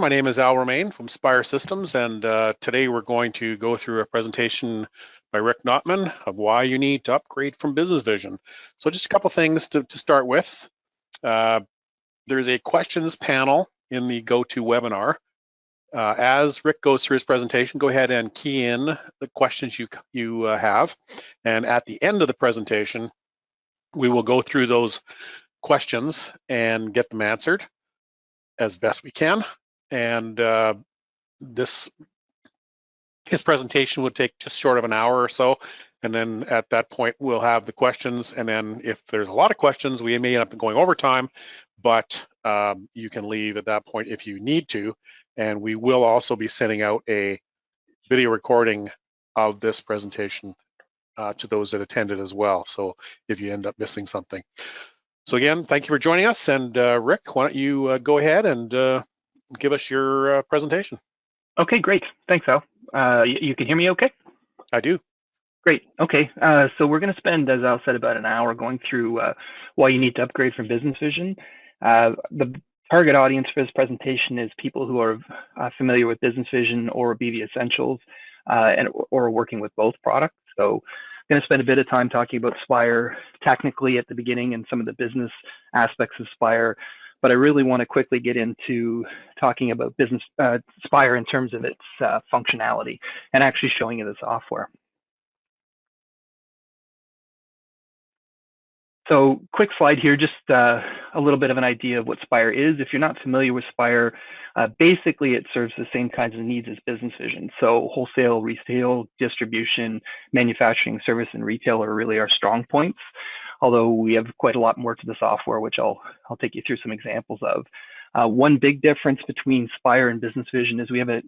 My name is Al Romain from Spire Systems, and today we're going to go through a presentation by Rick Notman of why you need to upgrade from BusinessVision. So just a couple things to start with. There's a questions panel in the GoToWebinar. As Rick goes through his presentation, go ahead and key in the questions you have, and at the end of the presentation, we will go through those questions and get them answered as best we can. And his presentation would take just short of an hour or so. And then at that point, we'll have the questions. And then if there's a lot of questions, we may end up going over time, but you can leave at that point if you need to. And we will also be sending out a video recording of this presentation to those that attended as well. So if you end up missing something. So again, thank you for joining us. And Rick, why don't you go ahead and give us your presentation. Okay, great. Thanks, Al. You can hear me okay? I do. Great. Okay. So we're going to spend, as Al said, about an hour going through why you need to upgrade from BusinessVision. The target audience for this presentation is people who are familiar with BusinessVision or BV Essentials or working with both products. So I'm going to spend a bit of time talking about Spire technically at the beginning and some of the business aspects of Spire. But I really want to quickly get into talking about Spire in terms of its functionality and actually showing you the software. So quick slide here, just a little bit of an idea of what Spire is. If you're not familiar with Spire, basically it serves the same kinds of needs as BusinessVision. So wholesale, retail, distribution, manufacturing, service, and retail are really our strong points. Although we have quite a lot more to the software, which I'll take you through some examples of. One big difference between Spire and BusinessVision is we have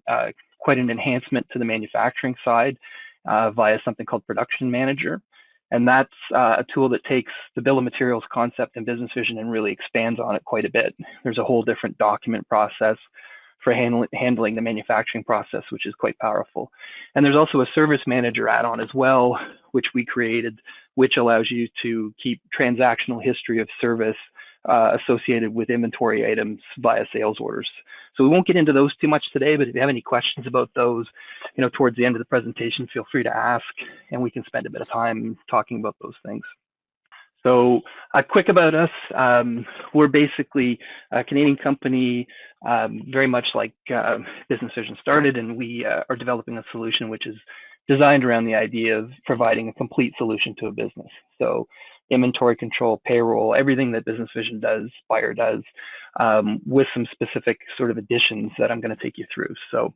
quite an enhancement to the manufacturing side via something called Production Manager. And that's a tool that takes the bill of materials concept in BusinessVision and really expands on it quite a bit. There's a whole different document process for handling the manufacturing process, which is quite powerful. And there's also a service manager add-on as well, which we created, which allows you to keep transactional history of service associated with inventory items via sales orders. So we won't get into those too much today, but if you have any questions about those, towards the end of the presentation, feel free to ask, and we can spend a bit of time talking about those things. So quick about us, we're basically a Canadian company, very much like BusinessVision started, and we are developing a solution which is designed around the idea of providing a complete solution to a business. So inventory control, payroll, everything that BusinessVision does, Spire does, with some specific sort of additions that I'm going to take you through. So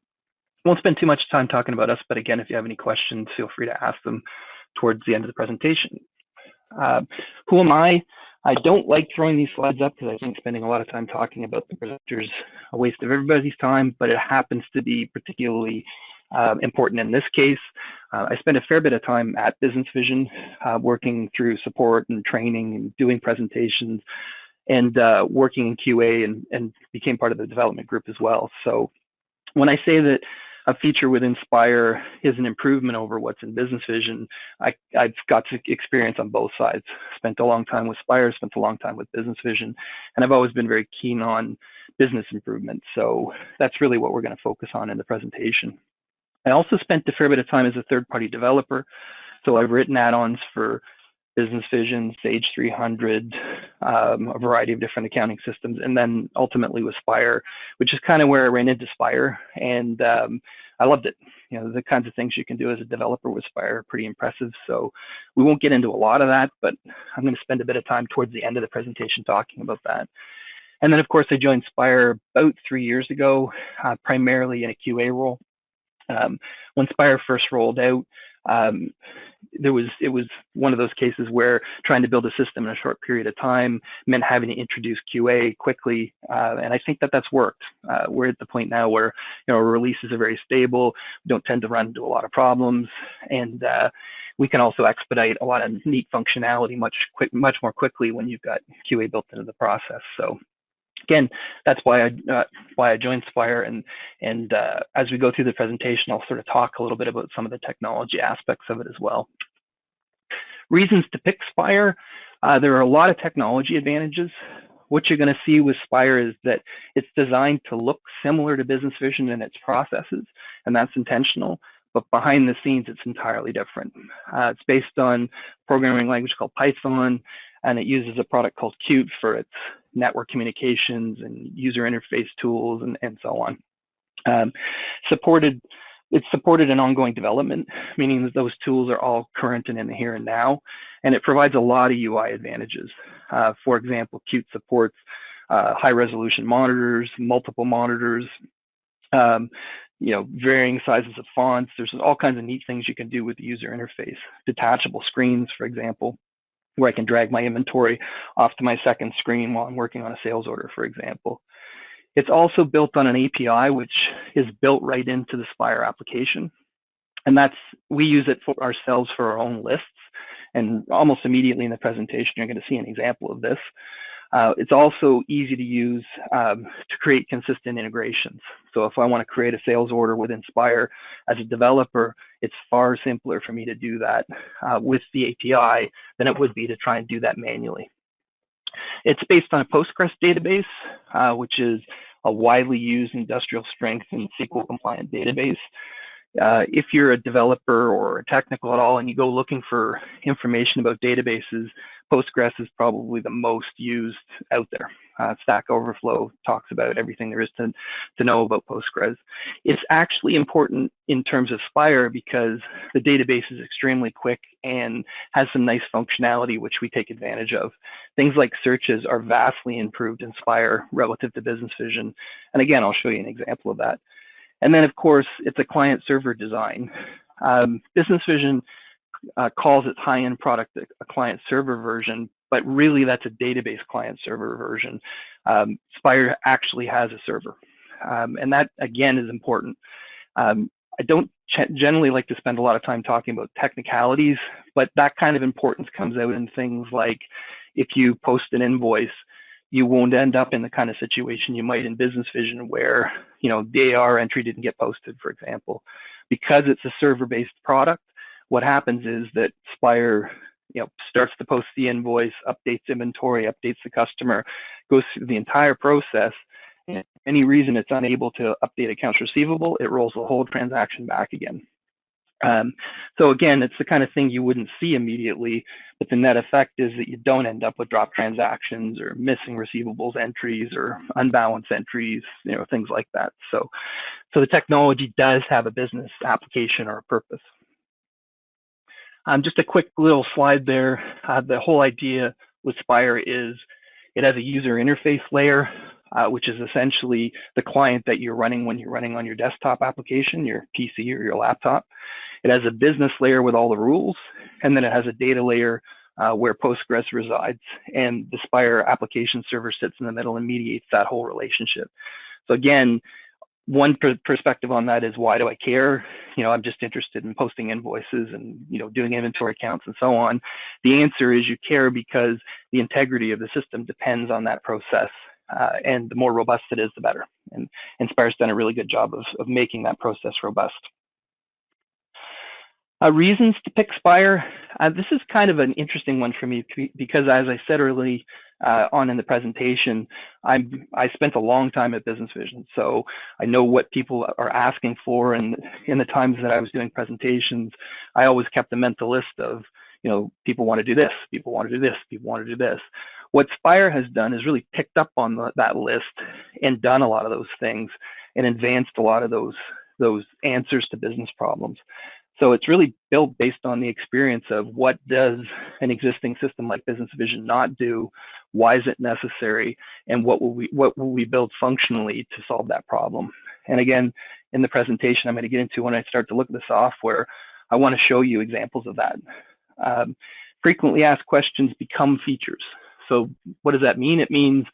I won't spend too much time talking about us, but again, if you have any questions, feel free to ask them towards the end of the presentation. Who am I? I don't like throwing these slides up because I think spending a lot of time talking about the presenters is a waste of everybody's time, but it happens to be particularly important in this case. I spent a fair bit of time at BusinessVision working through support and training and doing presentations and working in QA and became part of the development group as well. So when I say that a feature within Spire is an improvement over what's in BusinessVision, I've got to experience on both sides. Spent a long time with Spire, spent a long time with BusinessVision, and I've always been very keen on business improvement. So that's really what we're going to focus on in the presentation. I also spent a fair bit of time as a third-party developer. So I've written add-ons for BusinessVision, Sage 300, a variety of different accounting systems, and then ultimately with Spire, which is kind of where I ran into Spire, and I loved it. The kinds of things you can do as a developer with Spire are pretty impressive. So we won't get into a lot of that, but I'm going to spend a bit of time towards the end of the presentation talking about that. And then, of course, I joined Spire about 3 years ago, primarily in a QA role. When Spire first rolled out, it was one of those cases where trying to build a system in a short period of time meant having to introduce QA quickly, and I think that's worked. We're at the point now where our releases are very stable, we don't tend to run into a lot of problems, and we can also expedite a lot of neat functionality much more quickly when you've got QA built into the process. So again, that's why I joined Spire, and as we go through the presentation, I'll sort of talk a little bit about some of the technology aspects of it as well. Reasons to pick Spire: there are a lot of technology advantages. what you're going to see with Spire is that it's designed to look similar to BusinessVision in its processes, and that's intentional. But behind the scenes, it's entirely different. It's based on programming language called Python, and it uses a product called Qt for its network communications and user interface tools and so on. It's supported in ongoing development, meaning that those tools are all current and in the here and now, and it provides a lot of UI advantages. For example, Qt supports high resolution monitors, multiple monitors, varying sizes of fonts. There's all kinds of neat things you can do with the user interface. Detachable screens, for example, where I can drag my inventory off to my second screen while I'm working on a sales order, for example. It's also built on an API, which is built right into the Spire application. And we use it for ourselves for our own lists. And almost immediately in the presentation, you're going to see an example of this. It's also easy to use to create consistent integrations. So if I want to create a sales order within Spire as a developer, it's far simpler for me to do that with the API than it would be to try and do that manually. It's based on a Postgres database, which is a widely used industrial strength and SQL compliant database. If you're a developer or technical at all and you go looking for information about databases, Postgres is probably the most used out there. Stack Overflow talks about everything there is to know about Postgres. It's actually important in terms of Spire because the database is extremely quick and has some nice functionality which we take advantage of. Things like searches are vastly improved in Spire relative to BusinessVision. And again, I'll show you an example of that. And then, of course, it's a client-server design. BusinessVision calls its high-end product a client-server version, but really that's a database client-server version. Spire actually has a server, and that, again, is important. I don't generally like to spend a lot of time talking about technicalities, but that kind of importance comes out in things like if you post an invoice, you won't end up in the kind of situation you might in BusinessVision where, the AR entry didn't get posted, for example. Because it's a server-based product, what happens is that Spire, starts to post the invoice, updates inventory, updates the customer, goes through the entire process. And any reason it's unable to update accounts receivable, it rolls the whole transaction back again. So again, it's the kind of thing you wouldn't see immediately, but the net effect is that you don't end up with dropped transactions or missing receivables entries or unbalanced entries, things like that. So the technology does have a business application or a purpose. Just a quick little slide there. The whole idea with Spire is it has a user interface layer, which is essentially the client that you're running when you're running on your desktop application, your PC or your laptop. It has a business layer with all the rules, and then it has a data layer where Postgres resides, and the Spire application server sits in the middle and mediates that whole relationship. So again, one perspective on that is, why do I care? I'm just interested in posting invoices and doing inventory counts and so on. The answer is you care because the integrity of the system depends on that process, and the more robust it is, the better. And Spire's done a really good job of making that process robust. Reasons to pick Spire. This is kind of an interesting one for me because, as I said early on in the presentation, I spent a long time at BusinessVision, so I know what people are asking for. And in the times that I was doing presentations, I always kept a mental list of, people want to do this, people want to do this, people want to do this. What Spire has done is really picked up on that list and done a lot of those things and advanced a lot of those answers to business problems. So it's really built based on the experience of what does an existing system like BusinessVision not do, why is it necessary, and what will we build functionally to solve that problem. And again, in the presentation I'm going to get into when I start to look at the software, I want to show you examples of that. Frequently asked questions become features. So what does that mean? It means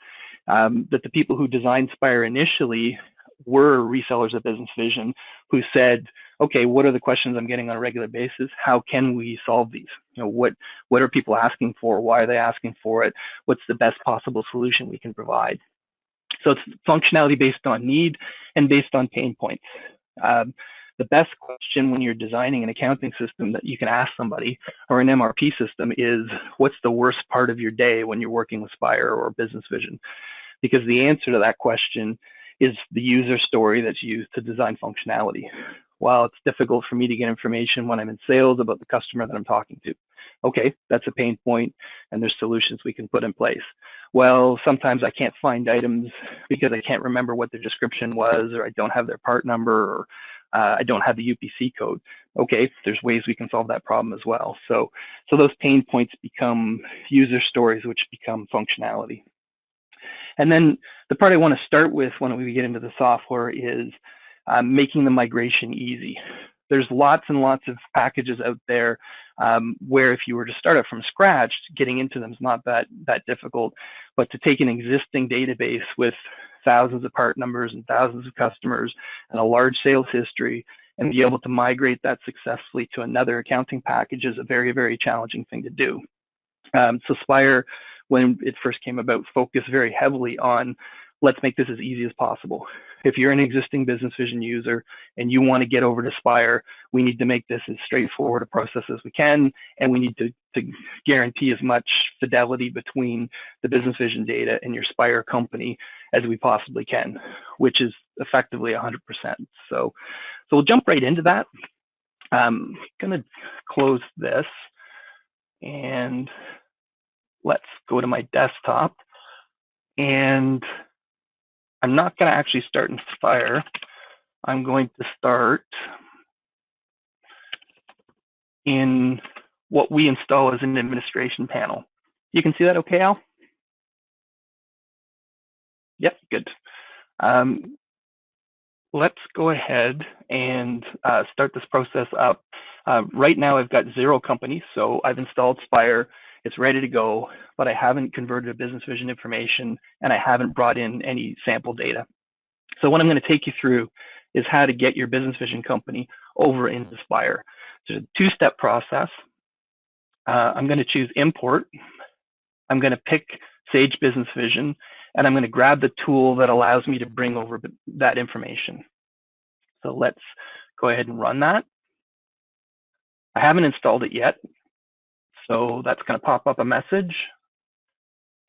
that the people who designed Spire initially were resellers of BusinessVision who said, okay, what are the questions I'm getting on a regular basis? How can we solve these? What are people asking for? Why are they asking for it? What's the best possible solution we can provide? So it's functionality based on need and based on pain points. The best question when you're designing an accounting system that you can ask somebody, or an MRP system, is what's the worst part of your day when you're working with Spire or BusinessVision? Because the answer to that question is the user story that's used to design functionality. While it's difficult for me to get information when I'm in sales about the customer that I'm talking to, okay, that's a pain point, and there's solutions we can put in place. Well, sometimes I can't find items because I can't remember what their description was, or I don't have their part number, or I don't have the UPC code. Okay, there's ways we can solve that problem as well. So those pain points become user stories, which become functionality. And then the part I want to start with when we get into the software is making the migration easy. There's lots and lots of packages out there where if you were to start it from scratch, getting into them is not that difficult. But to take an existing database with thousands of part numbers and thousands of customers and a large sales history and be able to migrate that successfully to another accounting package is a very, very challenging thing to do. So Spire, when it first came about, focused very heavily on let's make this as easy as possible. If you're an existing BusinessVision user and you want to get over to Spire, we need to make this as straightforward a process as we can, and we need to guarantee as much fidelity between the BusinessVision data and your Spire company as we possibly can, which is effectively 100%. So we'll jump right into that. I'm going to close this, and let's go to my desktop. And I'm not going to actually start in Spire. I'm going to start in what we install as an administration panel. You can see that okay, Al? Yep, good. Let's go ahead and start this process up. Right now I've got 0 companies, so I've installed Spire. It's ready to go, but I haven't converted to BusinessVision information, and I haven't brought in any sample data. So what I'm going to take you through is how to get your BusinessVision company over into Spire. It's a 2-step process. I'm going to choose import. I'm going to pick Sage BusinessVision, and I'm going to grab the tool that allows me to bring over that information. So let's go ahead and run that. I haven't installed it yet, so that's going to pop up a message,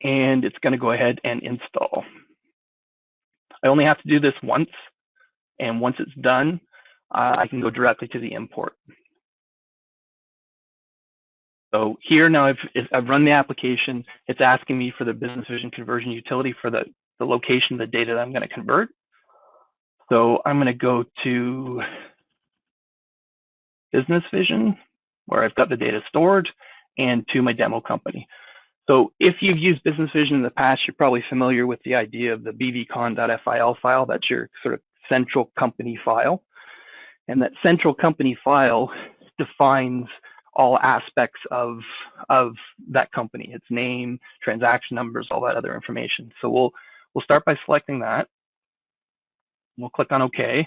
and it's going to go ahead and install. I only have to do this once, and once it's done, I can go directly to the import. So here now I've run the application. It's asking me for the BusinessVision conversion utility for the location of the data that I'm going to convert. So I'm going to go to BusinessVision, where I've got the data stored, and to my demo company. So if you've used BusinessVision in the past, you're probably familiar with the idea of the bvcon.fil file. That's your sort of central company file. And that central company file defines all aspects of that company, its name, transaction numbers, all that other information. So we'll start by selecting that. We'll click on OK.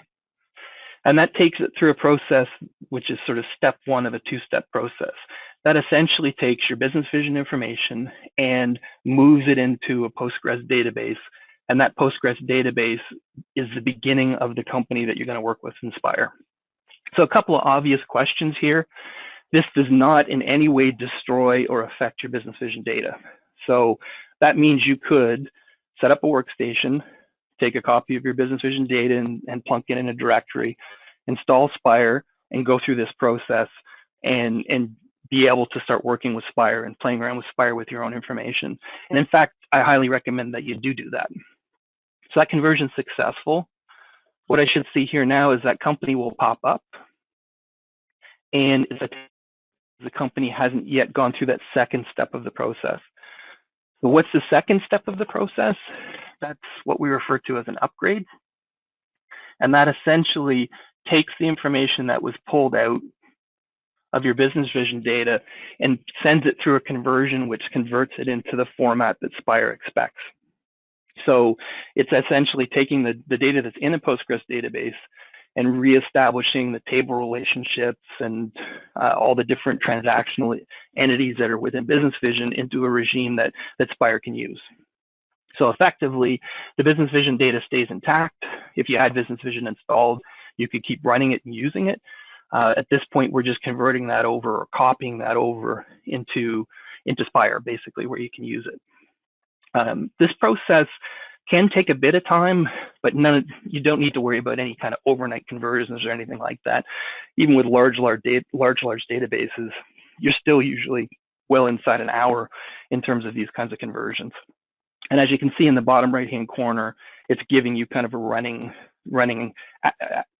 And that takes it through a process which is sort of step 1 of a 2-step process. That essentially takes your BusinessVision information and moves it into a Postgres database. And that Postgres database is the beginning of the company that you're going to work with in Spire. So a couple of obvious questions here. This does not in any way destroy or affect your BusinessVision data. So that means you could set up a workstation, take a copy of your BusinessVision data and plunk it in a directory, install Spire, and go through this process and be able to start working with Spire and playing around with Spire with your own information. And in fact, I highly recommend that you do that. So that conversion is successful. What I should see here now is that company will pop up, and the company hasn't yet gone through that second step of the process. So what's the second step of the process? That's what we refer to as an upgrade. And that essentially takes the information that was pulled out of your BusinessVision data and sends it through a conversion, which converts it into the format that Spire expects. So it's essentially taking the data that's in a Postgres database and reestablishing the table relationships and all the different transactional entities that are within BusinessVision into a regime that Spire can use. So effectively, the BusinessVision data stays intact. If you had BusinessVision installed, you could keep running it and using it. At this point, we're just converting that over or copying that over into Spire, basically, where you can use it. This process can take a bit of time, but you don't need to worry about any kind of overnight conversions or anything like that. Even with large databases, you're still usually well inside an hour in terms of these kinds of conversions. And as you can see in the bottom right-hand corner, it's giving you kind of a running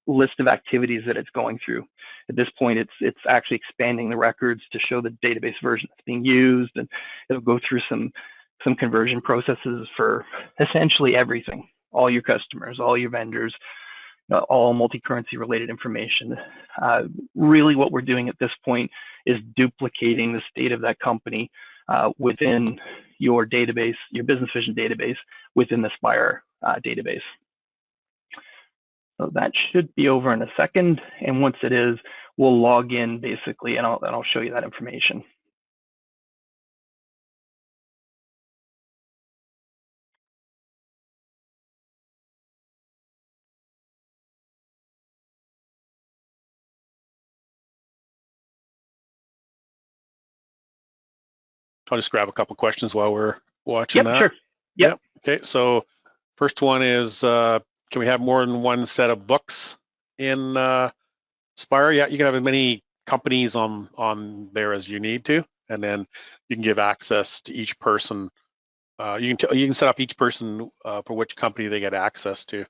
list of activities that it's going through. At this point, it's actually expanding the records to show the database version that's being used, and it'll go through some conversion processes for essentially everything, all your customers, all your vendors, all multi-currency related information. Really what we're doing at this point is duplicating the state of that company within your database, your BusinessVision database, within the Spire database. So that should be over in a second. And once it is, we'll log in basically, and I'll show you that information. I'll just grab a couple questions while we're watching that. Sure. Yep. Okay, so first one is, can we have more than one set of books in Spire? Yeah, you can have as many companies on there as you need to, and then you can give access to each person. You can set up each person for which company they get access to.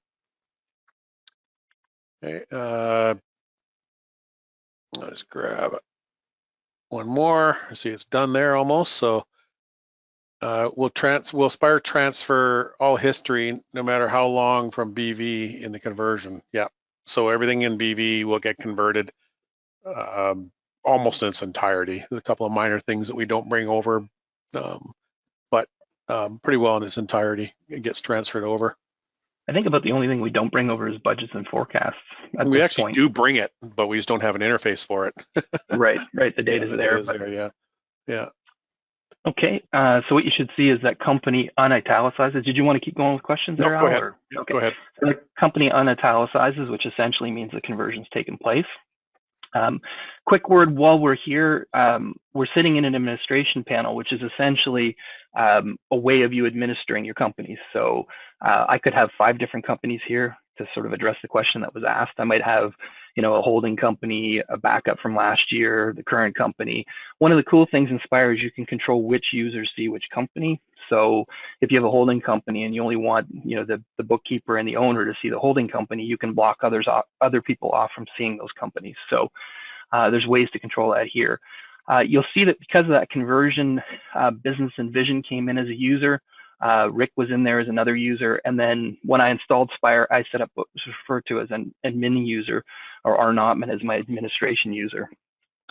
Okay, I'll just grab one more. See, it's done there almost. So will Spire transfer all history, no matter how long, from BV in the conversion? Yeah. So everything in BV will get converted almost in its entirety. There's a couple of minor things that we don't bring over, but pretty well in its entirety it gets transferred over. I think about the only thing we don't bring over is budgets and forecasts. We actually do bring it, but we just don't have an interface for it. Right. The data's there. Yeah. Okay, so what you should see is that company unitalicizes. Did you want to keep going with questions there, Al? Go ahead. Okay. Go ahead. So the company unitalicizes, which essentially means the conversion's taken place. Quick word while we're here, we're sitting in an administration panel, which is essentially a way of you administering your companies. So I could have 5 different companies here to sort of address the question that was asked. I might have, a holding company, a backup from last year, the current company. One of the cool things in Spire is you can control which users see which company. So if you have a holding company and you only want, the bookkeeper and the owner to see the holding company, you can block other people off from seeing those companies. So there's ways to control that here. You'll see that because of that conversion, BusinessVision came in as a user. Rick was in there as another user, and then when I installed Spire, I set up what was referred to as an admin user, or R. Notman as my administration user.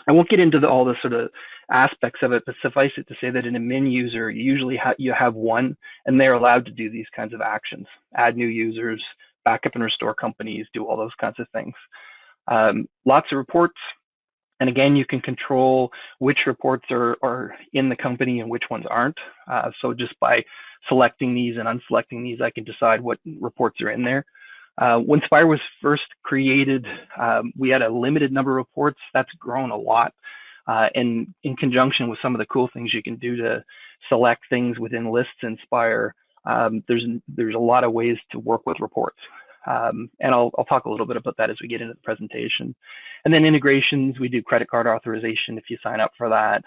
I won't get into all the sort of aspects of it, but suffice it to say that an admin user, usually you have one, and they're allowed to do these kinds of actions: add new users, backup and restore companies, do all those kinds of things. Lots of reports. And again, you can control which reports are in the company and which ones aren't. So just by selecting these and unselecting these, I can decide what reports are in there. When Spire was first created, we had a limited number of reports. That's grown a lot. And in conjunction with some of the cool things you can do to select things within lists in Spire, there's a lot of ways to work with reports. And I'll talk a little bit about that as we get into the presentation. And then integrations, we do credit card authorization if you sign up for that.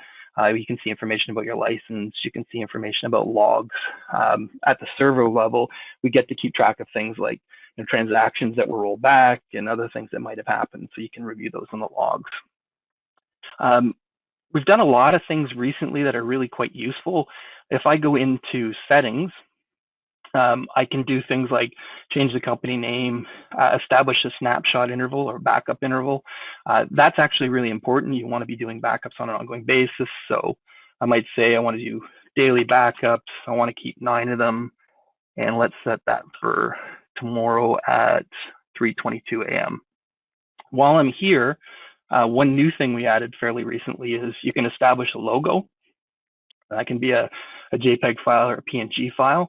You can see information about your license. You can see information about logs. At the server level, we get to keep track of things like transactions that were rolled back and other things that might have happened. So you can review those in the logs. We've done a lot of things recently that are really quite useful. If I go into settings, I can do things like change the company name, establish a snapshot interval or backup interval. That's actually really important. You want to be doing backups on an ongoing basis. So I might say I want to do daily backups. I want to keep 9 of them. And let's set that for tomorrow at 3:22 a.m. While I'm here, one new thing we added fairly recently is you can establish a logo. That can be a JPEG file or a PNG file.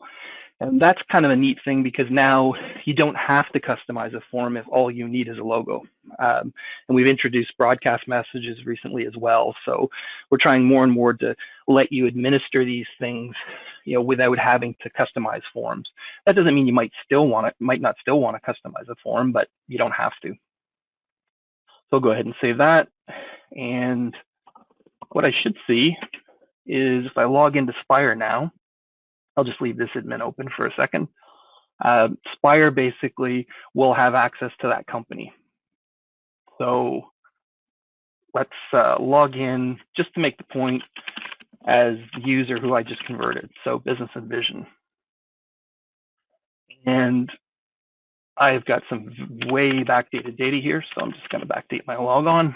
And that's kind of a neat thing because now you don't have to customize a form if all you need is a logo. And we've introduced broadcast messages recently as well. So we're trying more and more to let you administer these things, without having to customize forms. That doesn't mean you might not still want to customize a form, but you don't have to. So I'll go ahead and save that. And what I should see is if I log into Spire now, I'll just leave this admin open for a second. Spire basically will have access to that company. So let's log in just to make the point as the user who I just converted. So BusinessVision. And I've got some way backdated data here. So I'm just going to backdate my logon.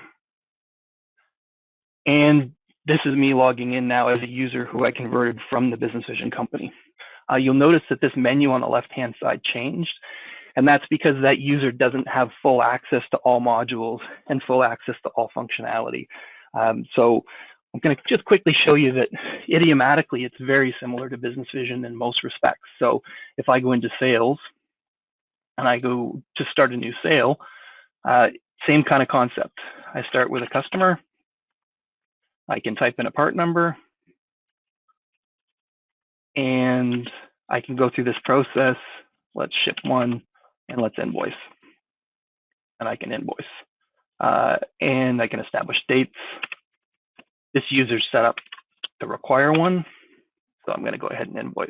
And this is me logging in now as a user who I converted from the BusinessVision company. You'll notice that this menu on the left-hand side changed, and that's because that user doesn't have full access to all modules and full access to all functionality. So I'm going to just quickly show you that idiomatically, it's very similar to BusinessVision in most respects. So if I go into sales and I go to start a new sale, same kind of concept. I start with a customer. I can type in a part number, and I can go through this process. Let's ship one, and let's invoice. And I can invoice. And I can establish dates. This user's set up to require one, so I'm going to go ahead and invoice.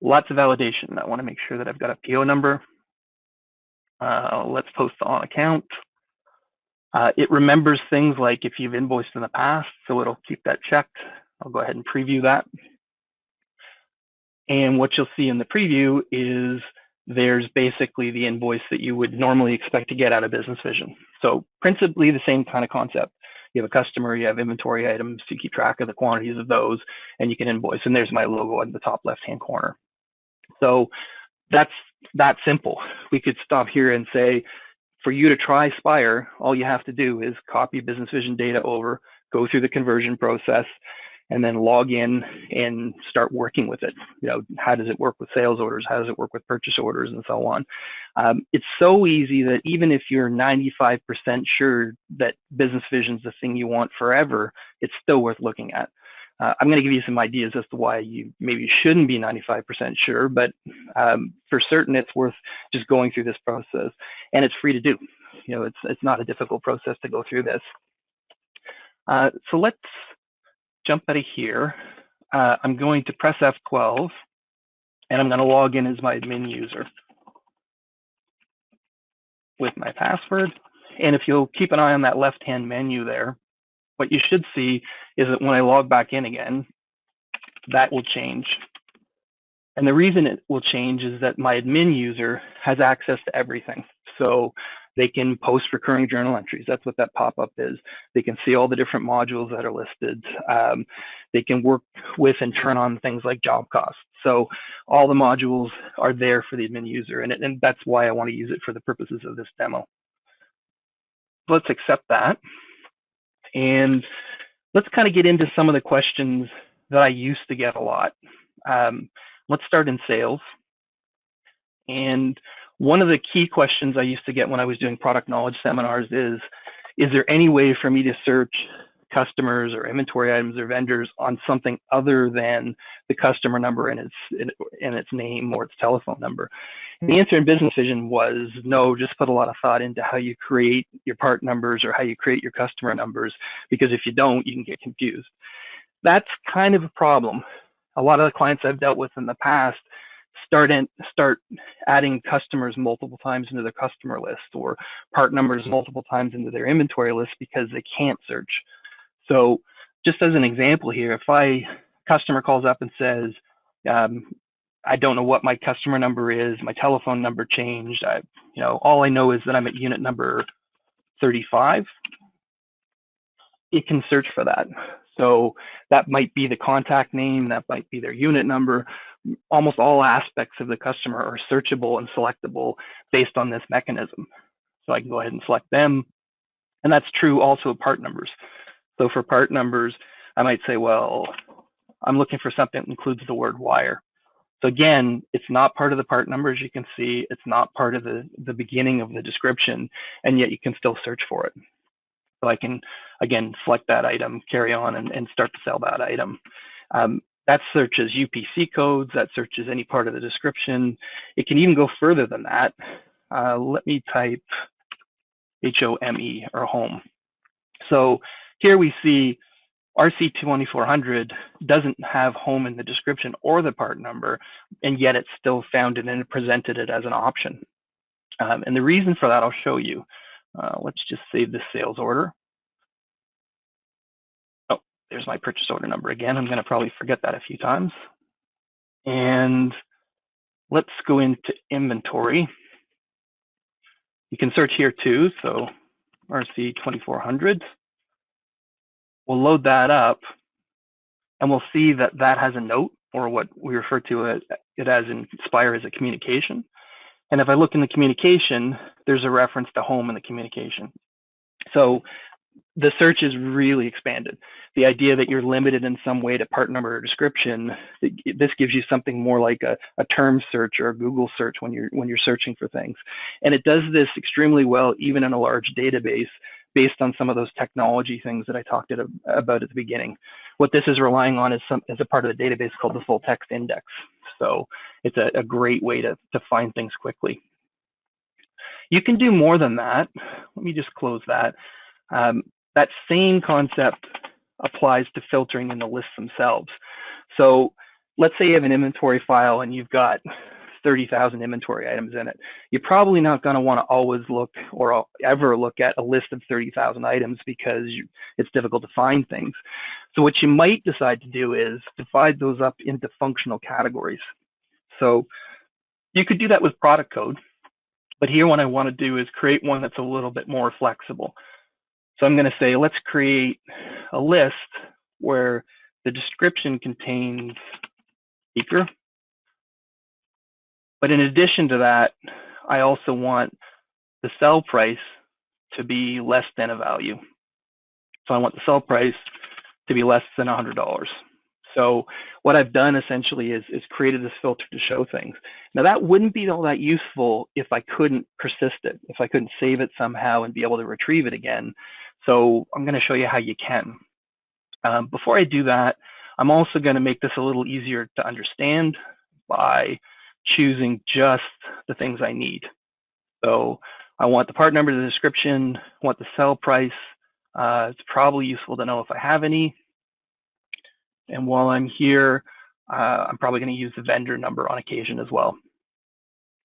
Lots of validation. I want to make sure that I've got a PO number. Let's post on account. It remembers things like if you've invoiced in the past, so it'll keep that checked. I'll go ahead and preview that. And what you'll see in the preview is there's basically the invoice that you would normally expect to get out of BusinessVision. So principally the same kind of concept. You have a customer, you have inventory items, you keep track of the quantities of those, and you can invoice. And there's my logo in the top left-hand corner. So that's that simple. We could stop here and say, for you to try Spire, all you have to do is copy BusinessVision data over, go through the conversion process, and then log in and start working with it. How does it work with sales orders? How does it work with purchase orders, and so on? It's so easy that even if you're 95% sure that BusinessVision is the thing you want forever, it's still worth looking at. I'm going to give you some ideas as to why you maybe shouldn't be 95% sure, but for certain, it's worth just going through this process, and it's free to do. It's not a difficult process to go through this. So let's jump out of here. I'm going to press F12, and I'm going to log in as my admin user with my password. And if you'll keep an eye on that left-hand menu there, what you should see is that when I log back in again, that will change. And the reason it will change is that my admin user has access to everything. So they can post recurring journal entries. That's what that pop-up is. They can see all the different modules that are listed. They can work with and turn on things like job costs. So all the modules are there for the admin user, and that's why I want to use it for the purposes of this demo. Let's accept that. And let's kind of get into some of the questions that I used to get a lot. Let's start in sales. And one of the key questions I used to get when I was doing product knowledge seminars is there any way for me to search customers or inventory items or vendors on something other than the customer number and its name or its telephone number? And the answer in BusinessVision was no, just put a lot of thought into how you create your part numbers or how you create your customer numbers, because if you don't, you can get confused. That's kind of a problem. A lot of the clients I've dealt with in the past start adding customers multiple times into their customer list or part numbers multiple times into their inventory list because they can't search. So just as an example here, if customer calls up and says, I don't know what my customer number is, my telephone number changed, all I know is that I'm at unit number 35, it can search for that. So that might be the contact name, that might be their unit number. Almost all aspects of the customer are searchable and selectable based on this mechanism. So I can go ahead and select them. And that's true also of part numbers. So for part numbers, I might say, well, I'm looking for something that includes the word wire. So again, it's not part of the part number, as you can see. It's not part of the beginning of the description, and yet you can still search for it. So I can, again, select that item, carry on, and start to sell that item. That searches UPC codes, that searches any part of the description. It can even go further than that. Let me type HOME, or home. So here we see RC2400 doesn't have home in the description or the part number, and yet it's still found it and presented it as an option. And the reason for that, I'll show you. Let's just save this sales order. Oh, there's my purchase order number again. I'm going to probably forget that a few times. And let's go into inventory. You can search here too, so RC2400. We'll load that up, and we'll see that that has a note, or what we refer to it as in Spire as a communication. And if I look in the communication, there's a reference to home in the communication. So the search is really expanded. The idea that you're limited in some way to part number or description, this gives you something more like a term search or a Google search when you're searching for things. And it does this extremely well, even in a large database, based on some of those technology things that I talked about at the beginning. What this is relying on is a part of the database called the full text index. So it's a great way to find things quickly. You can do more than that. Let me just close that. That same concept applies to filtering in the lists themselves. So let's say you have an inventory file and you've got 30,000 inventory items in it. You're probably not going to want to always look or ever look at a list of 30,000 items because it's difficult to find things. So what you might decide to do is divide those up into functional categories. So you could do that with product code, but here what I want to do is create one that's a little bit more flexible. So I'm going to say, let's create a list where the description contains speaker. But in addition to that, I also want the sell price to be less than a value. So I want the sell price to be less than $100. So what I've done essentially is created this filter to show things. Now that wouldn't be all that useful if I couldn't persist it, if I couldn't save it somehow and be able to retrieve it again. So I'm going to show you how you can. Before I do that, I'm also going to make this a little easier to understand by choosing just the things I need. So I want the part number, the description, I want the sell price. It's probably useful to know if I have any. And while I'm here, I'm probably going to use the vendor number on occasion as well.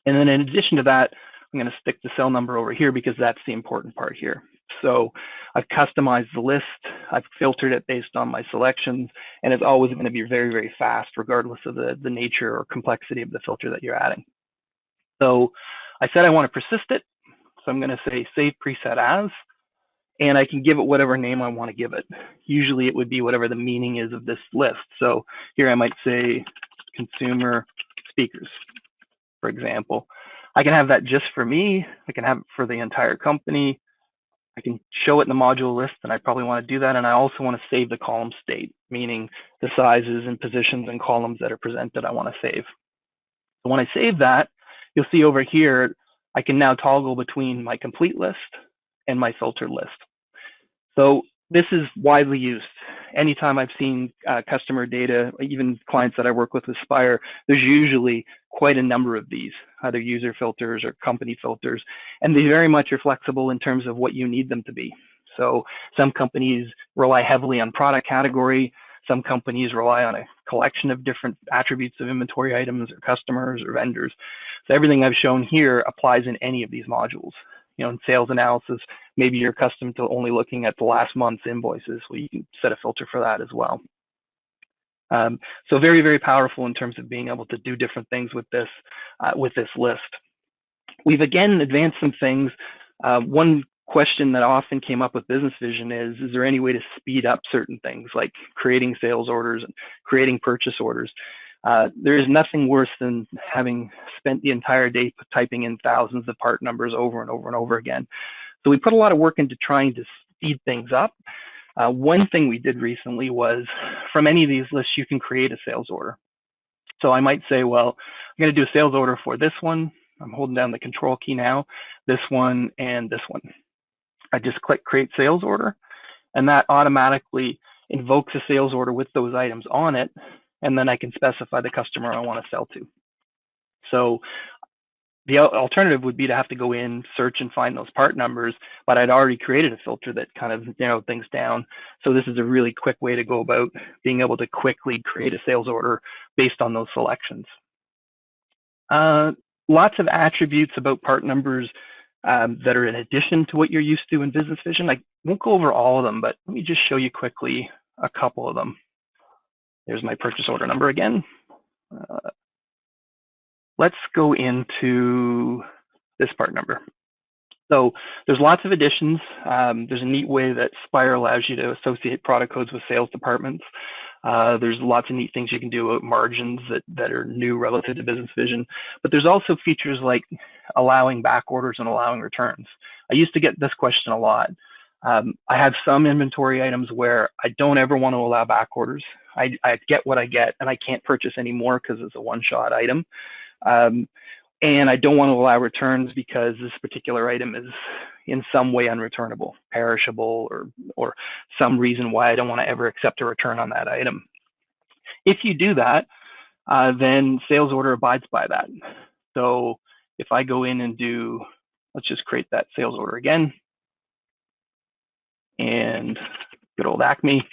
And then in addition to that, I'm going to stick the cell number over here because that's the important part here. So I've customized the list, I've filtered it based on my selections, and it's always going to be very, very fast regardless of the nature or complexity of the filter that you're adding. So I said I want to persist it, so I'm going to say save preset as, and I can give it whatever name I want to give it. Usually it would be whatever the meaning is of this list. So here I might say consumer speakers, for example. I can have that just for me, I can have it for the entire company, I can show it in the module list, and I probably want to do that. And I also want to save the column state, meaning the sizes and positions and columns that are presented I want to save. So when I save that, you'll see over here, I can now toggle between my complete list and my filtered list. So this is widely used. Anytime I've seen customer data, even clients that I work with Spire, there's usually quite a number of these, either user filters or company filters, and they very much are flexible in terms of what you need them to be. So some companies rely heavily on product category, some companies rely on a collection of different attributes of inventory items or customers or vendors. So everything I've shown here applies in any of these modules. You know, in sales analysis, maybe you're accustomed to only looking at the last month's invoices. Well, you can set a filter for that as well. So very, very powerful in terms of being able to do different things with this list. We've again advanced some things. One question that often came up with BusinessVision is there any way to speed up certain things like creating sales orders and creating purchase orders? There is nothing worse than having spent the entire day typing in thousands of part numbers over and over and over again. So we put a lot of work into trying to speed things up. One thing we did recently was, from any of these lists, you can create a sales order. So I might say, well, I'm going to do a sales order for this one. I'm holding down the control key now, this one and this one. I just click create sales order, and that automatically invokes a sales order with those items on it, and then I can specify the customer I want to sell to. So the alternative would be to have to go in, search, and find those part numbers, but I'd already created a filter that kind of narrowed things down. So this is a really quick way to go about being able to quickly create a sales order based on those selections. Lots of attributes about part numbers that are in addition to what you're used to in BusinessVision. I won't go over all of them, but let me just show you quickly a couple of them. There's my purchase order number again. Let's go into this part number. So there's lots of additions. There's a neat way that Spire allows you to associate product codes with sales departments. There's lots of neat things you can do about margins that are new relative to BusinessVision. But there's also features like allowing back orders and allowing returns. I used to get this question a lot. I have some inventory items where I don't ever want to allow back orders. I get what I get, and I can't purchase anymore because it's a one-shot item. And I don't want to allow returns because this particular item is in some way unreturnable, perishable, or some reason why I don't want to ever accept a return on that item. If you do that, then sales order abides by that. So if I go in and do, let's just create that sales order again, and good old Acme.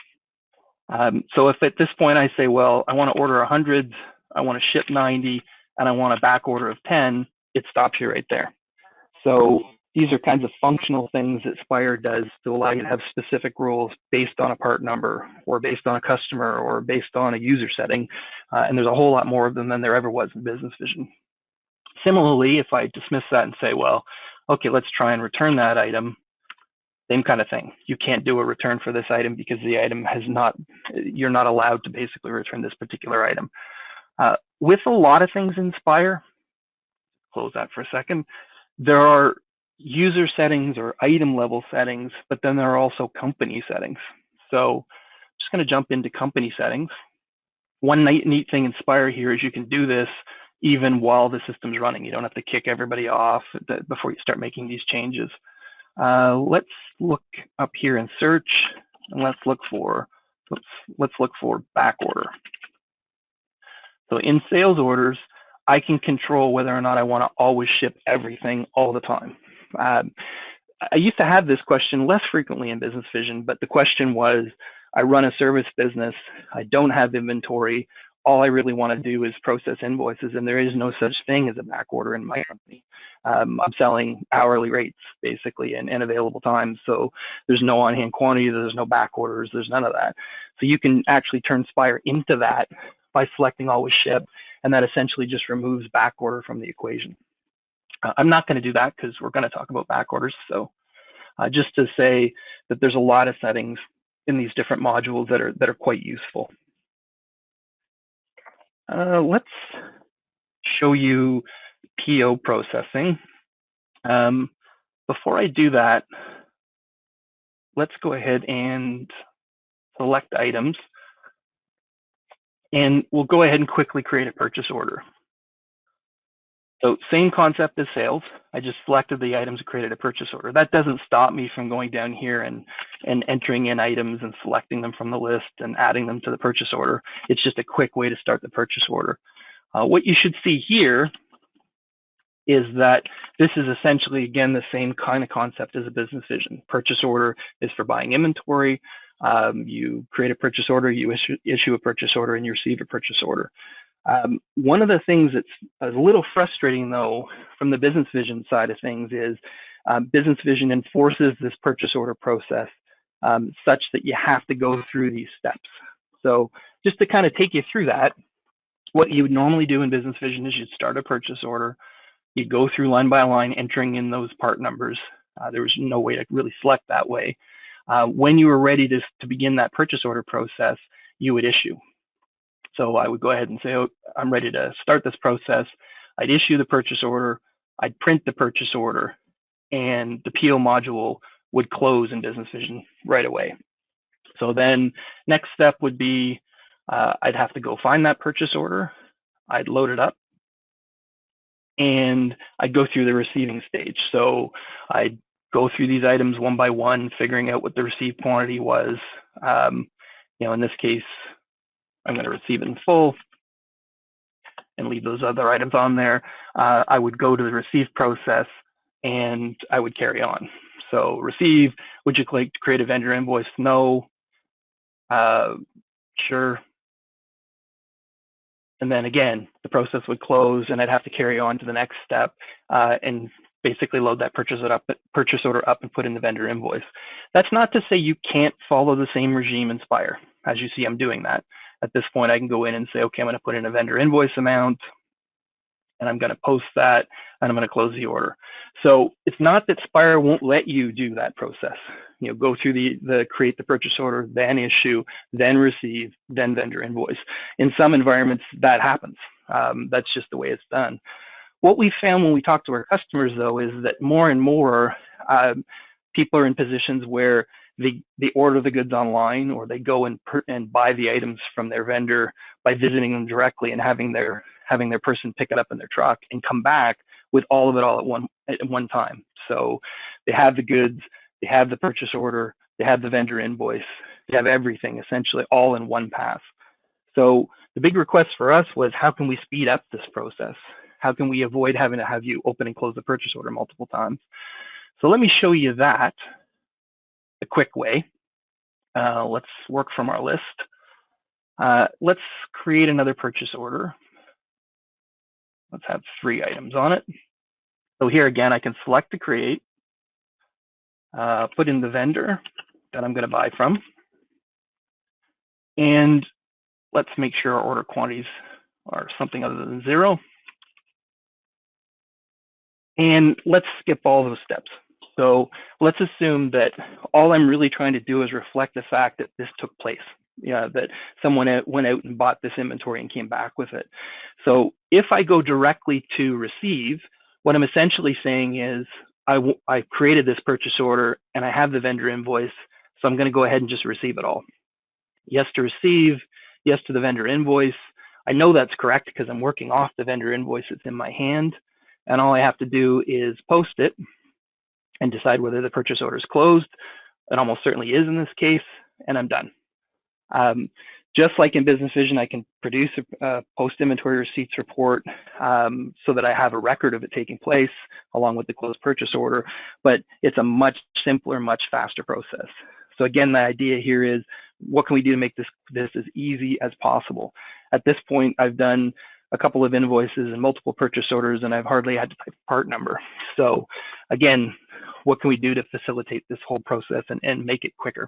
So if at this point I say, well, I want to order 100, I want to ship 90, and I want a back order of 10, it stops you right there. So these are kinds of functional things that Spire does to allow you to have specific rules based on a part number, or based on a customer, or based on a user setting. And there's a whole lot more of them than there ever was in BusinessVision. Similarly, if I dismiss that and say, well, okay, let's try and return that item, same kind of thing. You can't do a return for this item because the item has not, you're not allowed to basically return this particular item. With a lot of things in Spire, close that for a second, there are user settings or item level settings, but then there are also company settings. So I'm just going to jump into company settings. One neat thing in Spire here is you can do this even while the system's running. You don't have to kick everybody off before you start making these changes. Let's look up here in search, and let's look for back order. So in sales orders, I can control whether or not I want to always ship everything all the time. I used to have this question less frequently in BusinessVision, but the question was, I run a service business, I don't have inventory, all I really want to do is process invoices, and there is no such thing as a back order in my company. I'm selling hourly rates, basically, and available times, so there's no on-hand quantity, there's no back orders, there's none of that. So you can actually turn Spire into that by selecting always ship, and that essentially just removes back order from the equation. I'm not going to do that because we're going to talk about back orders. So just to say that there's a lot of settings in these different modules that are quite useful. Let's show you PO processing. Before I do that, let's go ahead and select items. And we'll go ahead and quickly create a purchase order. So same concept as sales. I just selected the items and created a purchase order. That doesn't stop me from going down here and entering in items and selecting them from the list and adding them to the purchase order. It's just a quick way to start the purchase order. What you should see here is that this is essentially, again, the same kind of concept as a BusinessVision. Purchase order is for buying inventory. You create a purchase order, you issue a purchase order, and you receive a purchase order. One of the things that's a little frustrating, though, from the BusinessVision side of things is BusinessVision enforces this purchase order process such that you have to go through these steps. So just to kind of take you through that, what you would normally do in BusinessVision is you'd start a purchase order, you'd go through line by line, entering in those part numbers. There was no way to really select that way. When you were ready to begin that purchase order process, you would issue. So I would go ahead and say, oh, I'm ready to start this process. I'd issue the purchase order, I'd print the purchase order, and the PO module would close in BusinessVision right away. So then next step would be I'd have to go find that purchase order. I'd load it up and I'd go through the receiving stage. So I'd go through these items one by one, figuring out what the received quantity was. In this case, I'm going to receive it in full and leave those other items on there. I would go to the receive process and I would carry on. So receive, would you like to create a vendor invoice? No. Sure. And then again, the process would close and I'd have to carry on to the next step and basically load that purchase order up and put in the vendor invoice. That's not to say you can't follow the same regime in Spire. As you see, I'm doing that. At this point, I can go in and say, okay, I'm going to put in a vendor invoice amount and I'm going to post that and I'm going to close the order. So it's not that Spire won't let you do that process. Go through the create the purchase order, then issue, then receive, then vendor invoice. In some environments, that happens. That's just the way it's done. What we found when we talk to our customers, though, is that more and more people are in positions where they order the goods online, or they go and buy the items from their vendor by visiting them directly and having their person pick it up in their truck and come back with all of it all at one time. So they have the goods, they have the purchase order, they have the vendor invoice, they have everything essentially all in one pass. So the big request for us was, how can we speed up this process? How can we avoid having to have you open and close the purchase order multiple times? So let me show you that a quick way. Let's work from our list. Let's create another purchase order. Let's have 3 items on it. So here again, I can select to create, put in the vendor that I'm going to buy from, and let's make sure our order quantities are something other than 0. And let's skip all those steps. So let's assume that all I'm really trying to do is reflect the fact that this took place. That someone went out and bought this inventory and came back with it. So if I go directly to receive, what I'm essentially saying is I created this purchase order and I have the vendor invoice, so I'm going to go ahead and just receive it all. Yes to receive, yes to the vendor invoice. I know that's correct because I'm working off the vendor invoice that's in my hand, and all I have to do is post it and decide whether the purchase order is closed. It almost certainly is in this case, and I'm done. Just like in BusinessVision, I can produce a post-inventory receipts report so that I have a record of it taking place along with the closed purchase order, but it's a much simpler, much faster process. So again, the idea here is, what can we do to make this as easy as possible? At this point, I've done a couple of invoices and multiple purchase orders, and I've hardly had to type a part number. So again, what can we do to facilitate this whole process and make it quicker?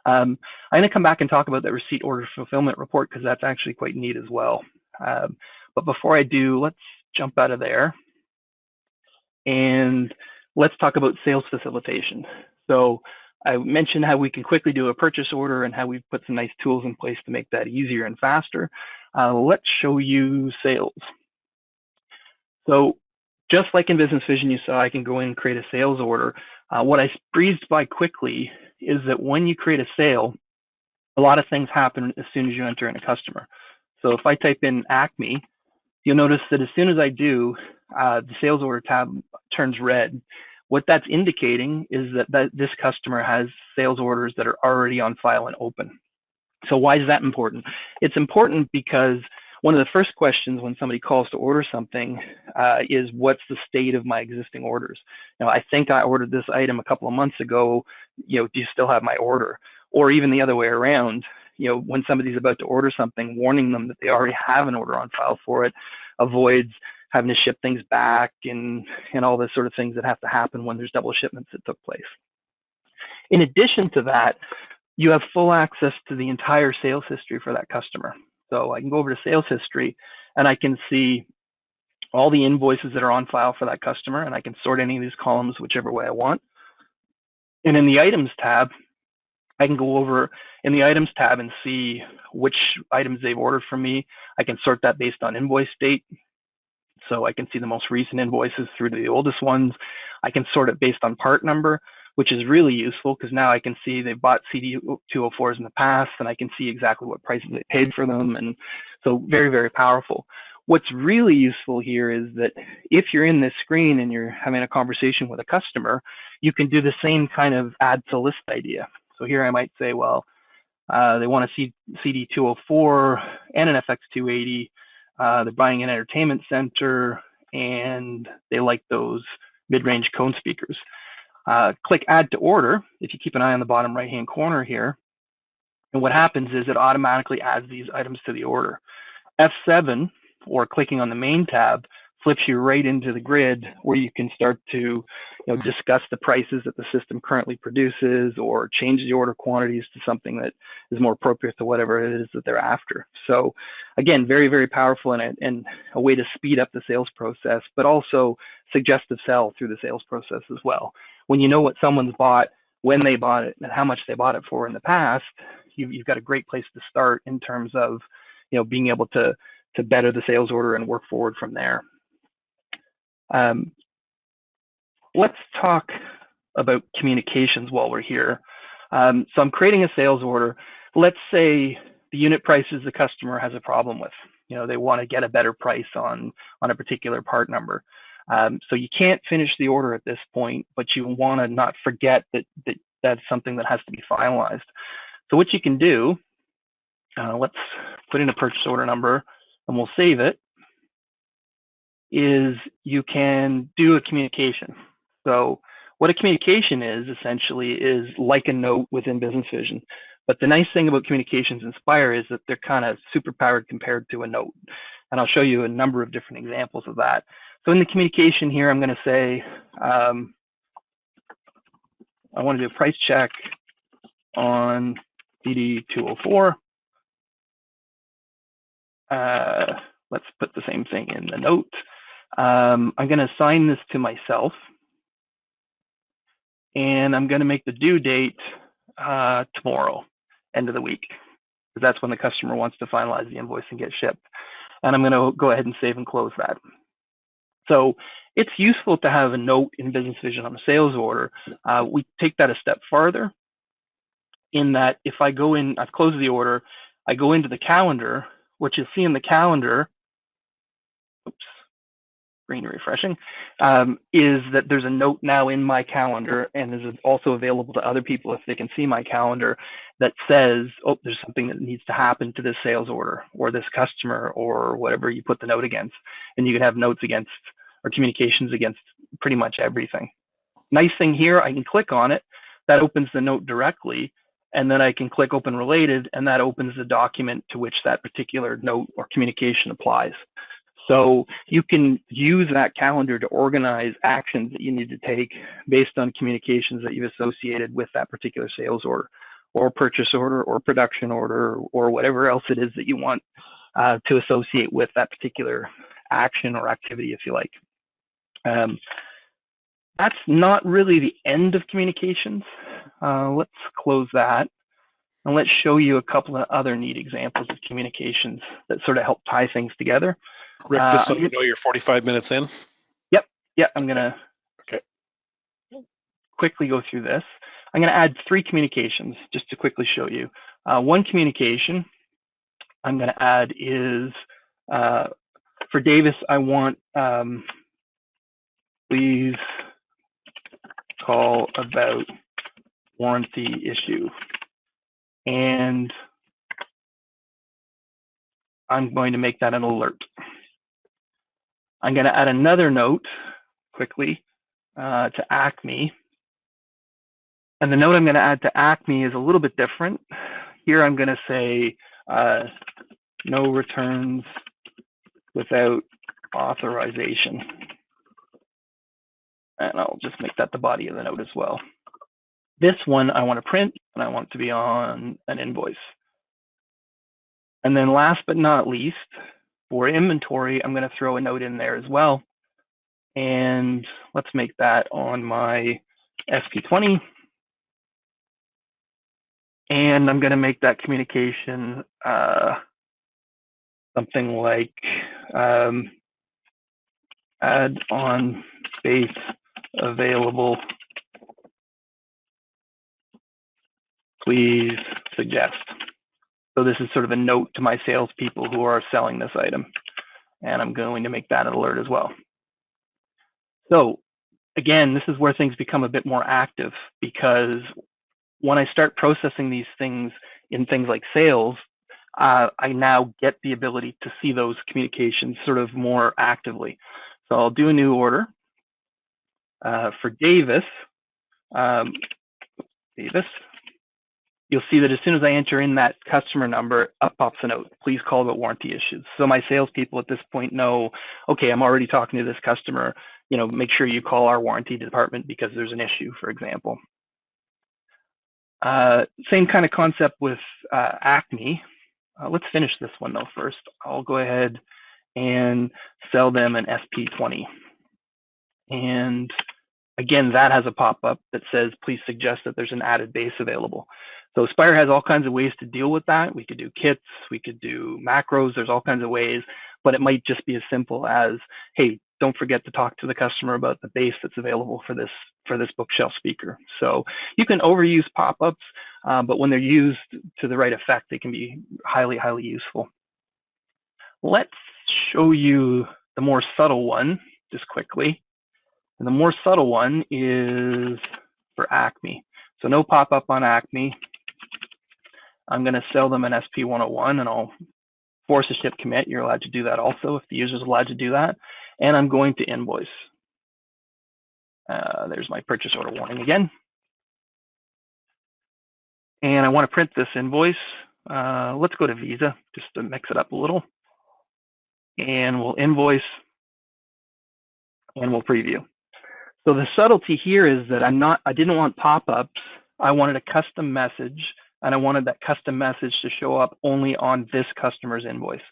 I'm going to come back and talk about that receipt order fulfillment report because that's actually quite neat as well. But before I do, let's jump out of there and let's talk about sales facilitation. So I mentioned how we can quickly do a purchase order and how we've put some nice tools in place to make that easier and faster. Let's show you sales. So just like in BusinessVision, you saw I can go in and create a sales order. What I breezed by quickly is that when you create a sale, a lot of things happen as soon as you enter in a customer. So if I type in Acme, you'll notice that as soon as I do, the sales order tab turns red. What that's indicating is that this customer has sales orders that are already on file and open. So why is that important? It's important because one of the first questions when somebody calls to order something is, what's the state of my existing orders? I think I ordered this item a couple of months ago. Do you still have my order? Or even the other way around, when somebody's about to order something, warning them that they already have an order on file for it avoids having to ship things back and all this sort of things that have to happen when there's double shipments that took place. In addition to that, you have full access to the entire sales history for that customer. So I can go over to sales history and I can see all the invoices that are on file for that customer, and I can sort any of these columns whichever way I want. And in the items tab, I can go over in the items tab and see which items they've ordered from me. I can sort that based on invoice date. So I can see the most recent invoices through to the oldest ones. I can sort it based on part number. which is really useful because now I can see they've bought CD204s in the past, and I can see exactly what prices they paid for them. And so very, very powerful. What's really useful here is that if you're in this screen and you're having a conversation with a customer, you can do the same kind of add to list idea. So here I might say, well, they want a CD204 and an FX280. They're buying an entertainment center, and they like those mid-range cone speakers. Click add to order if you keep an eye on the bottom right-hand corner here. And what happens is it automatically adds these items to the order. F7, or clicking on the main tab, flips you right into the grid where you can start to discuss the prices that the system currently produces, or change the order quantities to something that is more appropriate to whatever it is that they're after. So again, very, very powerful, and a way to speed up the sales process, but also suggestive sell through the sales process as well. When you know what someone's bought, when they bought it, and how much they bought it for in the past, you've got a great place to start in terms of being able to better the sales order and work forward from there. Let's talk about communications while we're here. So I'm creating a sales order. Let's say the unit prices the customer has a problem with. They want to get a better price on a particular part number. So you can't finish the order at this point, but you want to not forget that that's something that has to be finalized. So what you can do, let's put in a purchase order number and we'll save it, is you can do a communication. So what a communication is essentially is like a note within BusinessVision. But the nice thing about communications in Spire is that they're kind of super powered compared to a note. And I'll show you a number of different examples of that. So in the communication here, I'm going to say, I want to do a price check on CD204. Let's put the same thing in the note. I'm going to assign this to myself, and I'm going to make the due date tomorrow, end of the week, because that's when the customer wants to finalize the invoice and get shipped. And I'm going to go ahead and save and close that. So it's useful to have a note in BusinessVision on a sales order. We take that a step farther in that if I go in, I've closed the order, I go into the calendar, what you'll see in the calendar, oops, screen refreshing, is that there's a note now in my calendar, and is also available to other people if they can see my calendar, that says, oh, there's something that needs to happen to this sales order or this customer or whatever you put the note against. And you can have notes against or communications against pretty much everything. Nice thing here, I can click on it, that opens the note directly, and then I can click open related, and that opens the document to which that particular note or communication applies. So you can use that calendar to organize actions that you need to take based on communications that you've associated with that particular sales order or purchase order or production order or whatever else it is that you want to associate with that particular action or activity, if you like. That's not really the end of communications. Let's close that. And let's show you a couple of other neat examples of communications that sort of help tie things together. Rick, just so you know, you're 45 minutes in. Yep, I'm going to quickly go through this. I'm going to add 3 communications just to quickly show you. One communication I'm going to add is for Davis, I want please call about warranty issue. And I'm going to make that an alert. I'm going to add another note quickly to Acme. And the note I'm going to add to Acme is a little bit different. Here I'm going to say no returns without authorization. And I'll just make that the body of the note as well. This one I want to print, and I want it to be on an invoice. And then last but not least, for inventory, I'm going to throw a note in there as well. And let's make that on my SP20. And I'm going to make that communication something like add on space available please suggest. So this is sort of a note to my salespeople who are selling this item. And I'm going to make that an alert as well. So again, this is where things become a bit more active, because when I start processing these things in things like sales, I now get the ability to see those communications sort of more actively. So I'll do a new order for Davis. You'll see that as soon as I enter in that customer number, up pops a note, please call about warranty issues. So my salespeople at this point know, okay, I'm already talking to this customer, you know, make sure you call our warranty department because there's an issue, for example. Same kind of concept with Acme. Let's finish this one though first. I'll go ahead and sell them an SP20. And again, that has a pop-up that says, please suggest that there's an added base available. So Spire has all kinds of ways to deal with that. We could do kits, we could do macros, there's all kinds of ways, but it might just be as simple as, hey, don't forget to talk to the customer about the base that's available for this bookshelf speaker. So you can overuse pop-ups, but when they're used to the right effect, they can be highly, highly useful. Let's show you the more subtle one just quickly. And the more subtle one is for Acme. So no pop-up on Acme. I'm going to sell them an SP101 and I'll force a ship commit. You're allowed to do that also if the user's allowed to do that. And I'm going to invoice. There's my purchase order warning again. And I want to print this invoice. Let's go to Visa just to mix it up a little. And we'll invoice and we'll preview. So the subtlety here is that I didn't want pop-ups. I wanted a custom message, and I wanted that custom message to show up only on this customer's invoice.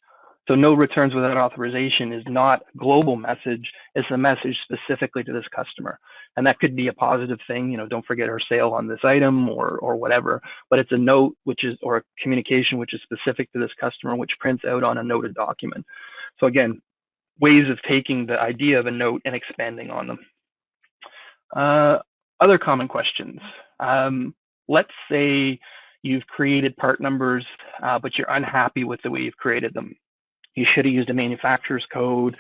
So no returns without authorization is not a global message. It's a message specifically to this customer. And that could be a positive thing, you know, don't forget our sale on this item or whatever, but it's a note or a communication which is specific to this customer, which prints out on a noted document. So again, ways of taking the idea of a note and expanding on them. Other common questions. Let's say you've created part numbers, but you're unhappy with the way you've created them. You should have used a manufacturer's code,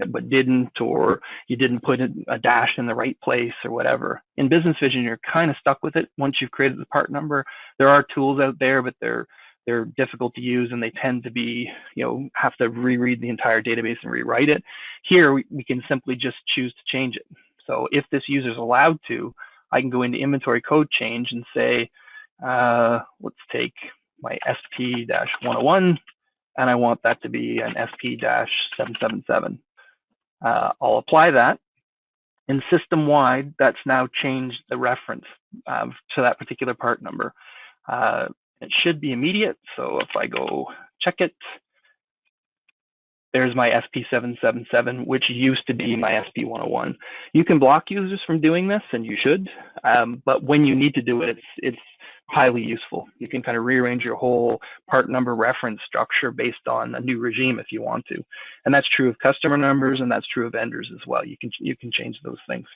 but didn't, or you didn't put a dash in the right place or whatever. In BusinessVision, you're kind of stuck with it once you've created the part number. There are tools out there, but they're difficult to use and they tend to be, you know, have to reread the entire database and rewrite it. Here, we can simply just choose to change it. So if this user is allowed to, I can go into inventory code change and say, let's take my SP-101, and I want that to be an SP-777. I'll apply that. And system-wide, that's now changed the reference to that particular part number. It should be immediate, so if I go check it, there's my SP-777, which used to be my SP-101. You can block users from doing this, and you should, but when you need to do it, it's highly useful. You can kind of rearrange your whole part number reference structure based on a new regime if you want to. And that's true of customer numbers, and that's true of vendors as well. You can change those things.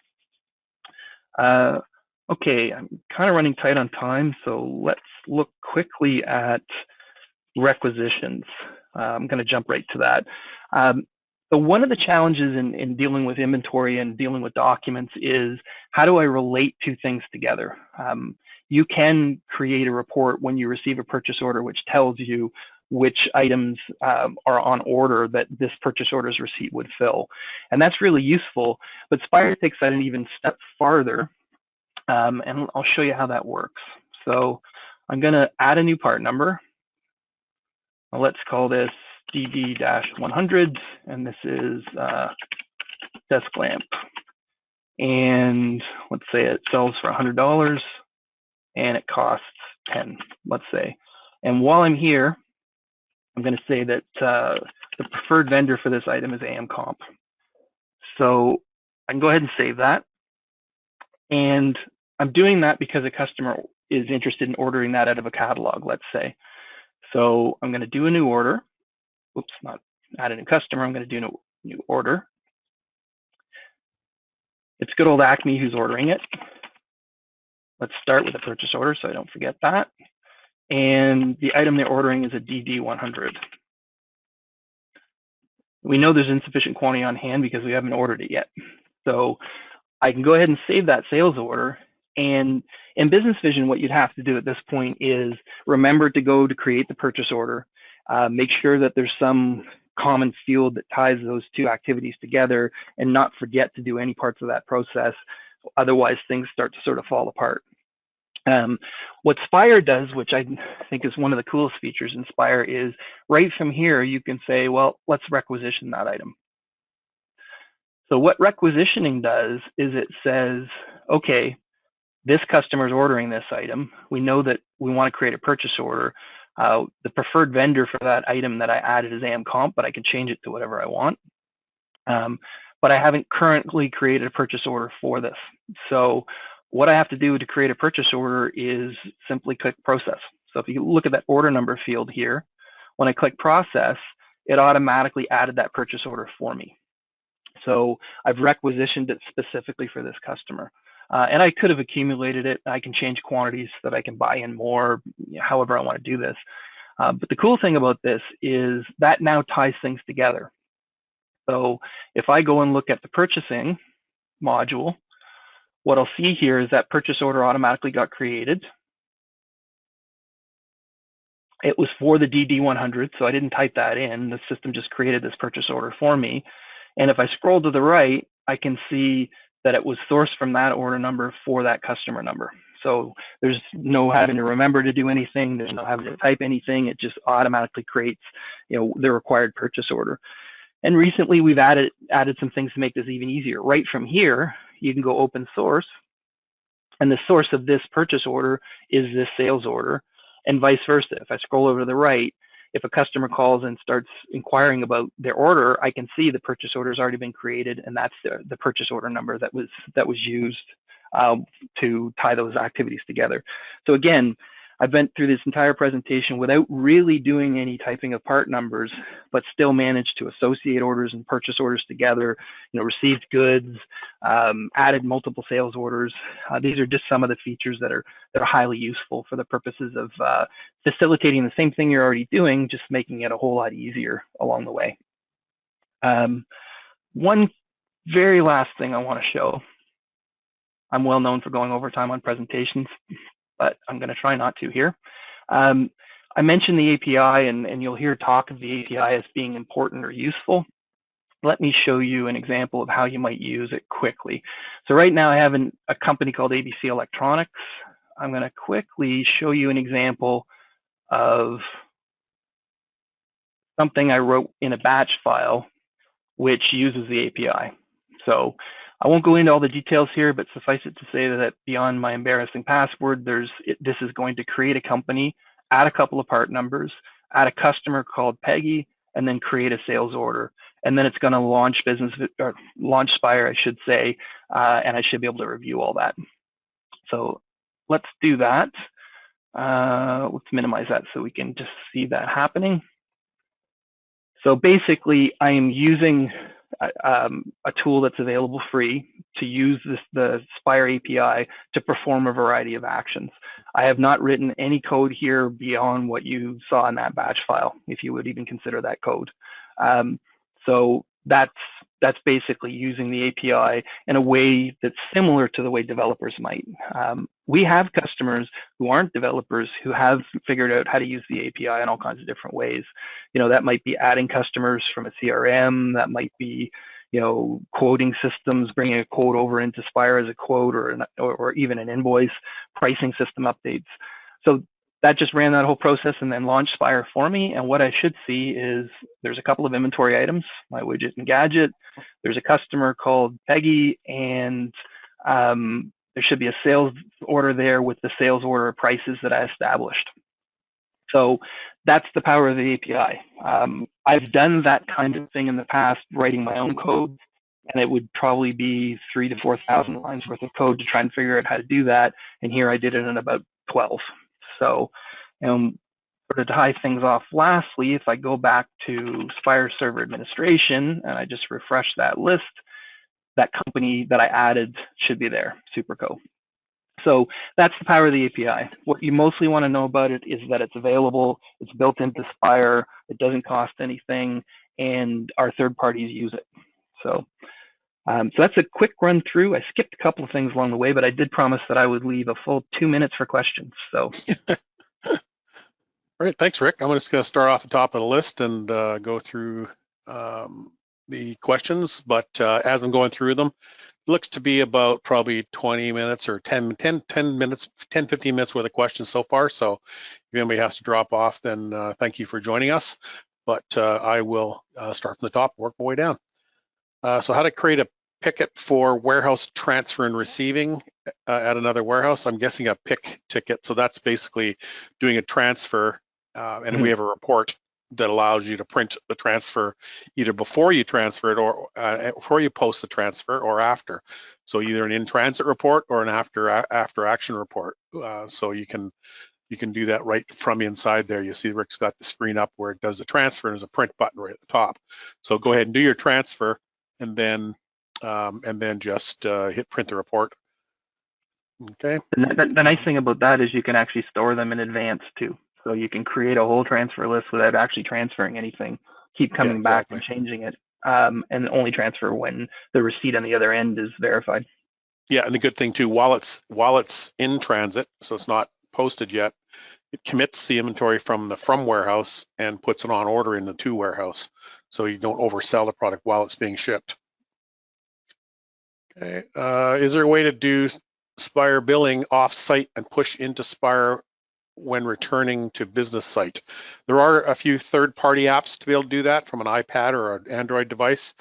Okay, I'm kind of running tight on time, so let's look quickly at requisitions. I'm going to jump right to that. So one of the challenges in dealing with inventory and dealing with documents is, how do I relate two things together? You can create a report when you receive a purchase order which tells you which items are on order that this purchase order's receipt would fill. And that's really useful, but Spire takes that an even step farther, and I'll show you how that works. So I'm going to add a new part number. Let's call this DD-100, and this is desk lamp. And let's say it sells for $100 and it costs 10, let's say. And while I'm here, I'm going to say that the preferred vendor for this item is AM Comp. So I can go ahead and save that. And I'm doing that because a customer is interested in ordering that out of a catalog, let's say. So I'm going to do a new order. Oops, not add a new customer. I'm going to do a new order. It's good old Acme who's ordering it. let's start with a purchase order so I don't forget that. And the item they're ordering is a DD100. We know there's insufficient quantity on hand because we haven't ordered it yet. So I can go ahead and save that sales order. And in BusinessVision, what you'd have to do at this point is remember to go to create the purchase order, make sure that there's some common field that ties those two activities together, and not forget to do any parts of that process. Otherwise, things start to sort of fall apart. What Spire does, which I think is one of the coolest features in Spire, is right from here, you can say, well, let's requisition that item. So what requisitioning does is it says, okay, this customer is ordering this item. We know that we want to create a purchase order. The preferred vendor for that item that I added is AMComp, but I can change it to whatever I want. But I haven't currently created a purchase order for this. So what I have to do to create a purchase order is simply click process. So if you look at that order number field here, when I click process, it automatically added that purchase order for me. So I've requisitioned it specifically for this customer. And I could have accumulated it. I can change quantities so that I can buy in more, however I want to do this. But the cool thing about this is that now ties things together. So if I go and look at the purchasing module, what I'll see here is that purchase order automatically got created. It was for the DD100, so I didn't type that in. The system just created this purchase order for me. And if I scroll to the right, I can see that it was sourced from that order number for that customer number. So there's no having to remember to do anything. There's no having to type anything. It just automatically creates, the required purchase order. And recently we've added some things to make this even easier. Right from here, you can go open source, and the source of this purchase order is this sales order, and vice versa. If I scroll over to the right, if a customer calls and starts inquiring about their order, I can see the purchase order has already been created, and that's the purchase order number that was used to tie those activities together. So again, I've been through this entire presentation without really doing any typing of part numbers, but still managed to associate orders and purchase orders together, received goods, added multiple sales orders. These are just some of the features that are highly useful for the purposes of facilitating the same thing you're already doing, just making it a whole lot easier along the way. One very last thing I want to show. I'm well known for going over time on presentations, but I'm going to try not to here. I mentioned the API, and you'll hear talk of the API as being important or useful. Let me show you an example of how you might use it quickly. So right now I have a company called ABC Electronics. I'm going to quickly show you an example of something I wrote in a batch file which uses the API. So I won't go into all the details here, but suffice it to say that beyond my embarrassing password, this is going to create a company, add a couple of part numbers, add a customer called Peggy, and then create a sales order. And then it's going to launch launch Spire, I should say, and I should be able to review all that. So let's do that. Let's minimize that so we can just see that happening. So basically, I am using a tool that's available free to use the Spire API to perform a variety of actions. I have not written any code here beyond what you saw in that batch file, if you would even consider that code. So that's basically using the API in a way that's similar to the way developers might. We have customers who aren't developers who have figured out how to use the API in all kinds of different ways. That might be adding customers from a CRM, that might be quoting systems, bringing a quote over into Spire as a quote, or even an invoice, pricing system updates. So that just ran that whole process and then launched Spire for me. And what I should see is there's a couple of inventory items, my widget and gadget. There's a customer called Peggy, and there should be a sales order there with the sales order prices that I established. So that's the power of the API. I've done that kind of thing in the past, writing my own code, and it would probably be 3,000 to 4,000 lines worth of code to try and figure out how to do that. And here I did it in about 12. So to tie things off, lastly, if I go back to Spire Server Administration and I just refresh that list, that company that I added should be there, Superco. So that's the power of the API. What you mostly want to know about it is that it's available, it's built into Spire, it doesn't cost anything, and our third parties use it. So that's a quick run through. I skipped a couple of things along the way, but I did promise that I would leave a full 2 minutes for questions. So. All right, thanks, Rick. I'm just going to start off the top of the list and go through the questions, but as I'm going through them, it looks to be about probably 20 minutes or 10 minutes, 10, 15 minutes worth of questions so far. So if anybody has to drop off, then thank you for joining us. But I will start from the top, work my way down. So how to create a picket for warehouse transfer and receiving at another warehouse. I'm guessing a pick ticket. So that's basically doing a transfer, and we have a report that allows you to print the transfer either before you transfer it or before you post the transfer or after. So either an in-transit report or an after action report. So you can do that right from inside there. You see Rick's got the screen up where it does the transfer, and there's a print button right at the top. So go ahead and do your transfer, and then just hit print the report. Okay. The nice thing about that is you can actually store them in advance too. So you can create a whole transfer list without actually transferring anything. Keep coming back and changing it, and only transfer when the receipt on the other end is verified. Yeah, and the good thing too, while it's in transit, so it's not posted yet, it commits the inventory from the from warehouse and puts it on order in the to warehouse, so you don't oversell the product while it's being shipped. Okay, is there a way to do Spire billing off-site and push into Spire when returning to business site? There are a few third-party apps to be able to do that from an iPad or an Android device.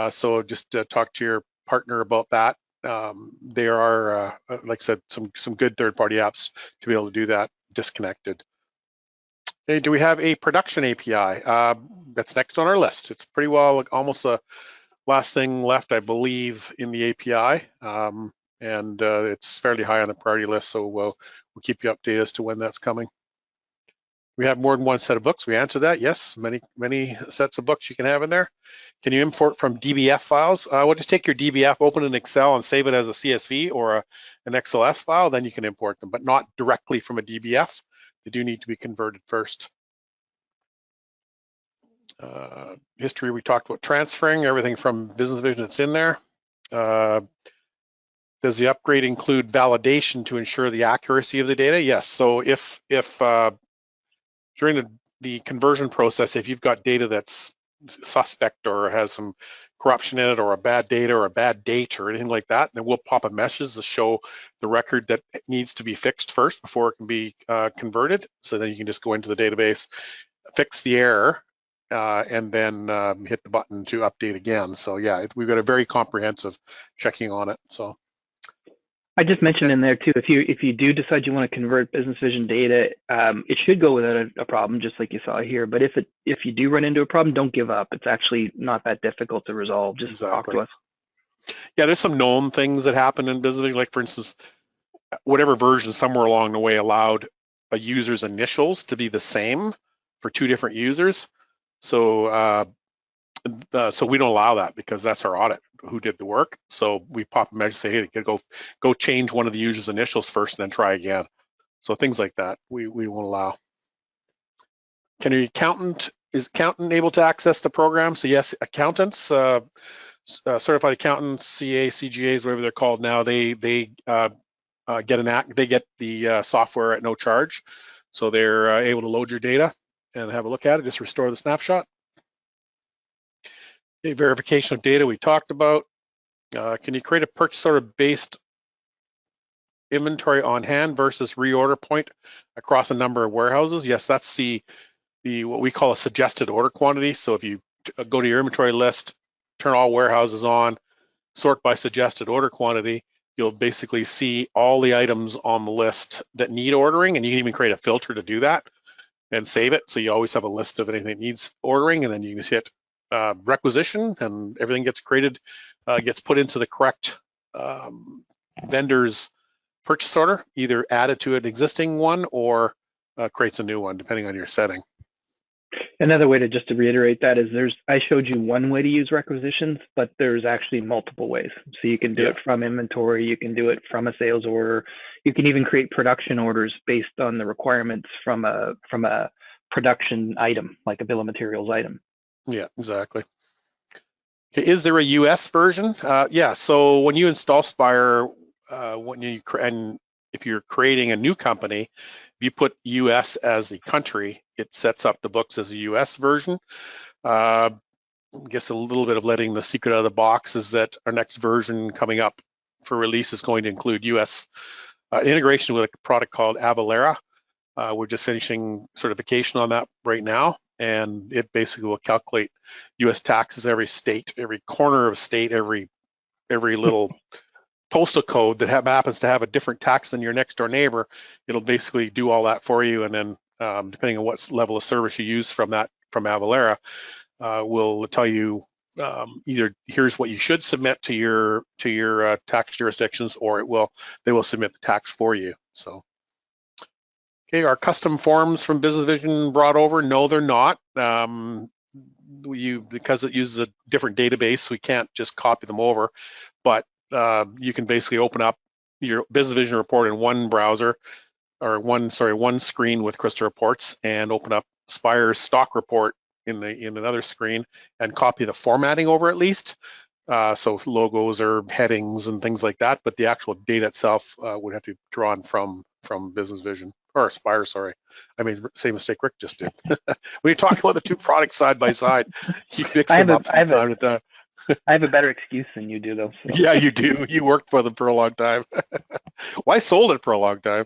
So just talk to your partner about that. There are, like I said, some good third-party apps to be able to do that disconnected. Okay, do we have a production API? That's next on our list. It's pretty well almost the last thing left, I believe, in the API. And it's fairly high on the priority list, so we'll keep you updated as to when that's coming. We have more than one set of books. We answered that. Yes, many sets of books you can have in there. Can you import from Dbf files? Well, just take your Dbf, open in Excel, and save it as a CSV or an XLS file. Then you can import them, but not directly from a Dbf. They do need to be converted first. History, we talked about transferring everything from BusinessVision that's in there. Does the upgrade include validation to ensure the accuracy of the data? Yes. So if during the conversion process, if you've got data that's suspect or has some corruption in it or a bad data or a bad date or anything like that, then we'll pop a message to show the record that it needs to be fixed first before it can be converted. So then you can just go into the database, fix the error, and then hit the button to update again. So yeah, we've got a very comprehensive checking on it. So I just mentioned in there too, if you do decide you want to convert BusinessVision data, it should go without a problem, just like you saw here. But if you do run into a problem, don't give up. It's actually not that difficult to resolve. Just talk to us. Yeah, there's some known things that happen in BusinessVision. Like for instance, whatever version somewhere along the way allowed a user's initials to be the same for two different users. So so we don't allow that because that's our audit who did the work. So we pop a message, say, hey, go change one of the user's initials first and then try again. So things like that we won't allow. Is accountant able to access the program? So yes, accountants, certified accountants, CA, CGAs, whatever they're called now, they get the software at no charge. So they're able to load your data and have a look at it, just restore the snapshot. Okay, verification of data we talked about. Can you create a purchase order based inventory on hand versus reorder point across a number of warehouses? Yes, that's the what we call a suggested order quantity. So if you go to your inventory list, turn all warehouses on, sort by suggested order quantity, you'll basically see all the items on the list that need ordering, and you can even create a filter to do that and save it. So you always have a list of anything that needs ordering, and then you can just hit requisition, and everything gets created, gets put into the correct vendor's purchase order, either added to an existing one or creates a new one, depending on your setting. Another way to just to reiterate that is I showed you one way to use requisitions, but there's actually multiple ways. So you can do Yeah. it from inventory, you can do it from a sales order, you can even create production orders based on the requirements from a production item, like a bill of materials item. Yeah, exactly. Okay, is there a US version? Yeah, so when you install Spire, and if you're creating a new company, if you put US as the country, it sets up the books as a US version. I guess a little bit of letting the secret out of the box is that our next version coming up for release is going to include US integration with a product called Avalara. We're just finishing certification on that right now, and it basically will calculate U.S. taxes every state, every corner of state, every little postal code that happens to have a different tax than your next door neighbor. It'll basically do all that for you, and then depending on what level of service you use from Avalara, will tell you either here's what you should submit to your tax jurisdictions, or they will submit the tax for you. So. Okay, our custom forms from BusinessVision brought over? No, they're not. Because it uses a different database, we can't just copy them over, but you can basically open up your BusinessVision report in one browser, or one screen with Krista reports, and open up Spire's stock report in another screen and copy the formatting over at least. So logos or headings and things like that, but the actual data itself would have to be drawn from BusinessVision, or Spire, sorry. I mean, same mistake Rick just did. When you talk about the two products side by side, you mix them up from time to time. I have a better excuse than you do, though. So. Yeah, you do. You worked for them for a long time. Well, I sold it for a long time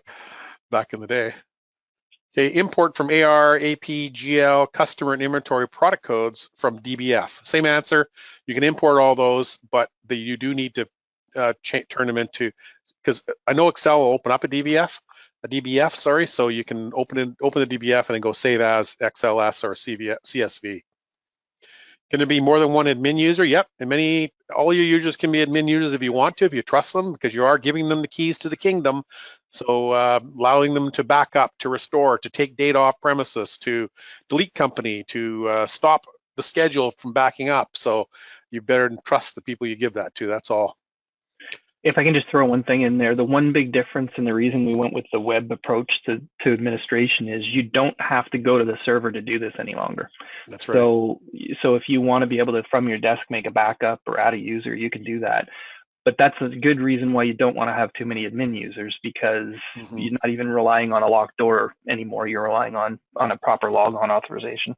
back in the day. Okay, import from AR, AP, GL, customer and inventory product codes from Dbf. Same answer. You can import all those, but you do need to turn them into, because I know Excel will open up a DBF, sorry. So you can open the DBF and then go save as XLS or CSV. Can there be more than one admin user? Yep, and all your users can be admin users if you want to, if you trust them, because you are giving them the keys to the kingdom. So allowing them to back up, to restore, to take data off premises, to delete company, to stop the schedule from backing up. So you better trust the people you give that to, that's all. If I can just throw one thing in there, the one big difference and the reason we went with the web approach to administration is you don't have to go to the server to do this any longer. That's right. So if you want to be able to, from your desk, make a backup or add a user, you can do that. But that's a good reason why you don't want to have too many admin users, because you're not even relying on a locked door anymore. You're relying on a proper logon authorization.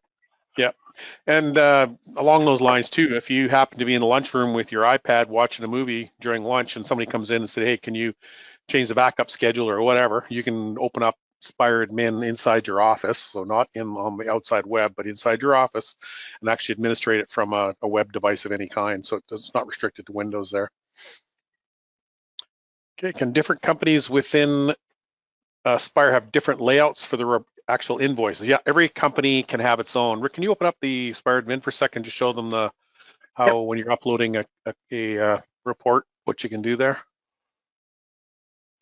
Yeah, and along those lines too, if you happen to be in the lunchroom with your iPad watching a movie during lunch and somebody comes in and says, hey, can you change the backup schedule or whatever, you can open up Spire admin inside your office, so not on the outside web, but inside your office, and actually administrate it from a web device of any kind, so it's not restricted to Windows there. Okay, can different companies within Spire have different layouts for the actual invoices? Yeah, every company can have its own. Rick, can you open up the Spire admin for a second to show them how when you're uploading a report, what you can do there?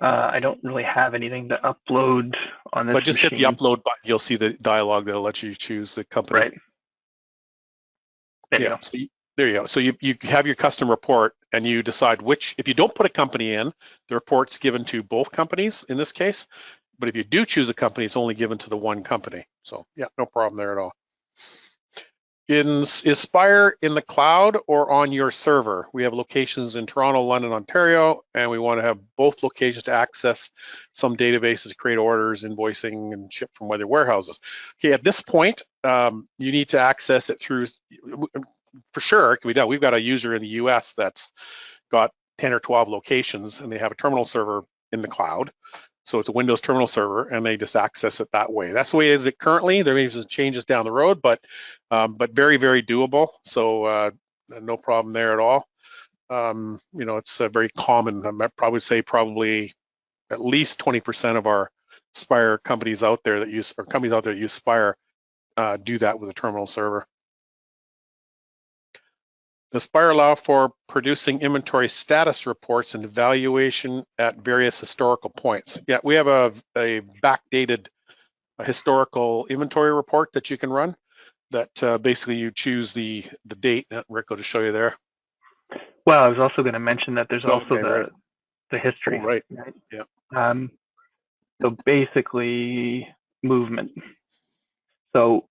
I don't really have anything to upload on this. But just hit the upload button. You'll see the dialog that'll let you choose the company. Right. There you go. So there you go. So you have your custom report, and you decide which. If you don't put a company in, the report's given to both companies in this case. But if you do choose a company, it's only given to the one company. So yeah, no problem there at all. Is Spire in the cloud or on your server? We have locations in Toronto, London, Ontario, and we want to have both locations to access some databases, create orders, invoicing, and ship from other warehouses. Okay, at this point, you need to access it through, for sure, it can be done. We've got a user in the US that's got 10 or 12 locations, and they have a terminal server in the cloud. So it's a Windows terminal server, and they just access it that way. That's the way it is currently. There may be some changes down the road, but very, very doable. So no problem there at all. It's very common. I'd probably say at least 20% of our Spire companies out there that use Spire do that with a terminal server. Does Spire allow for producing inventory status reports and evaluation at various historical points? Yeah, we have a backdated historical inventory report that you can run. basically you choose the date. Rick will just show you there. Well, I was also going to mention that there's also Right. the history. Oh, right. Right? Yeah. So basically, movement. So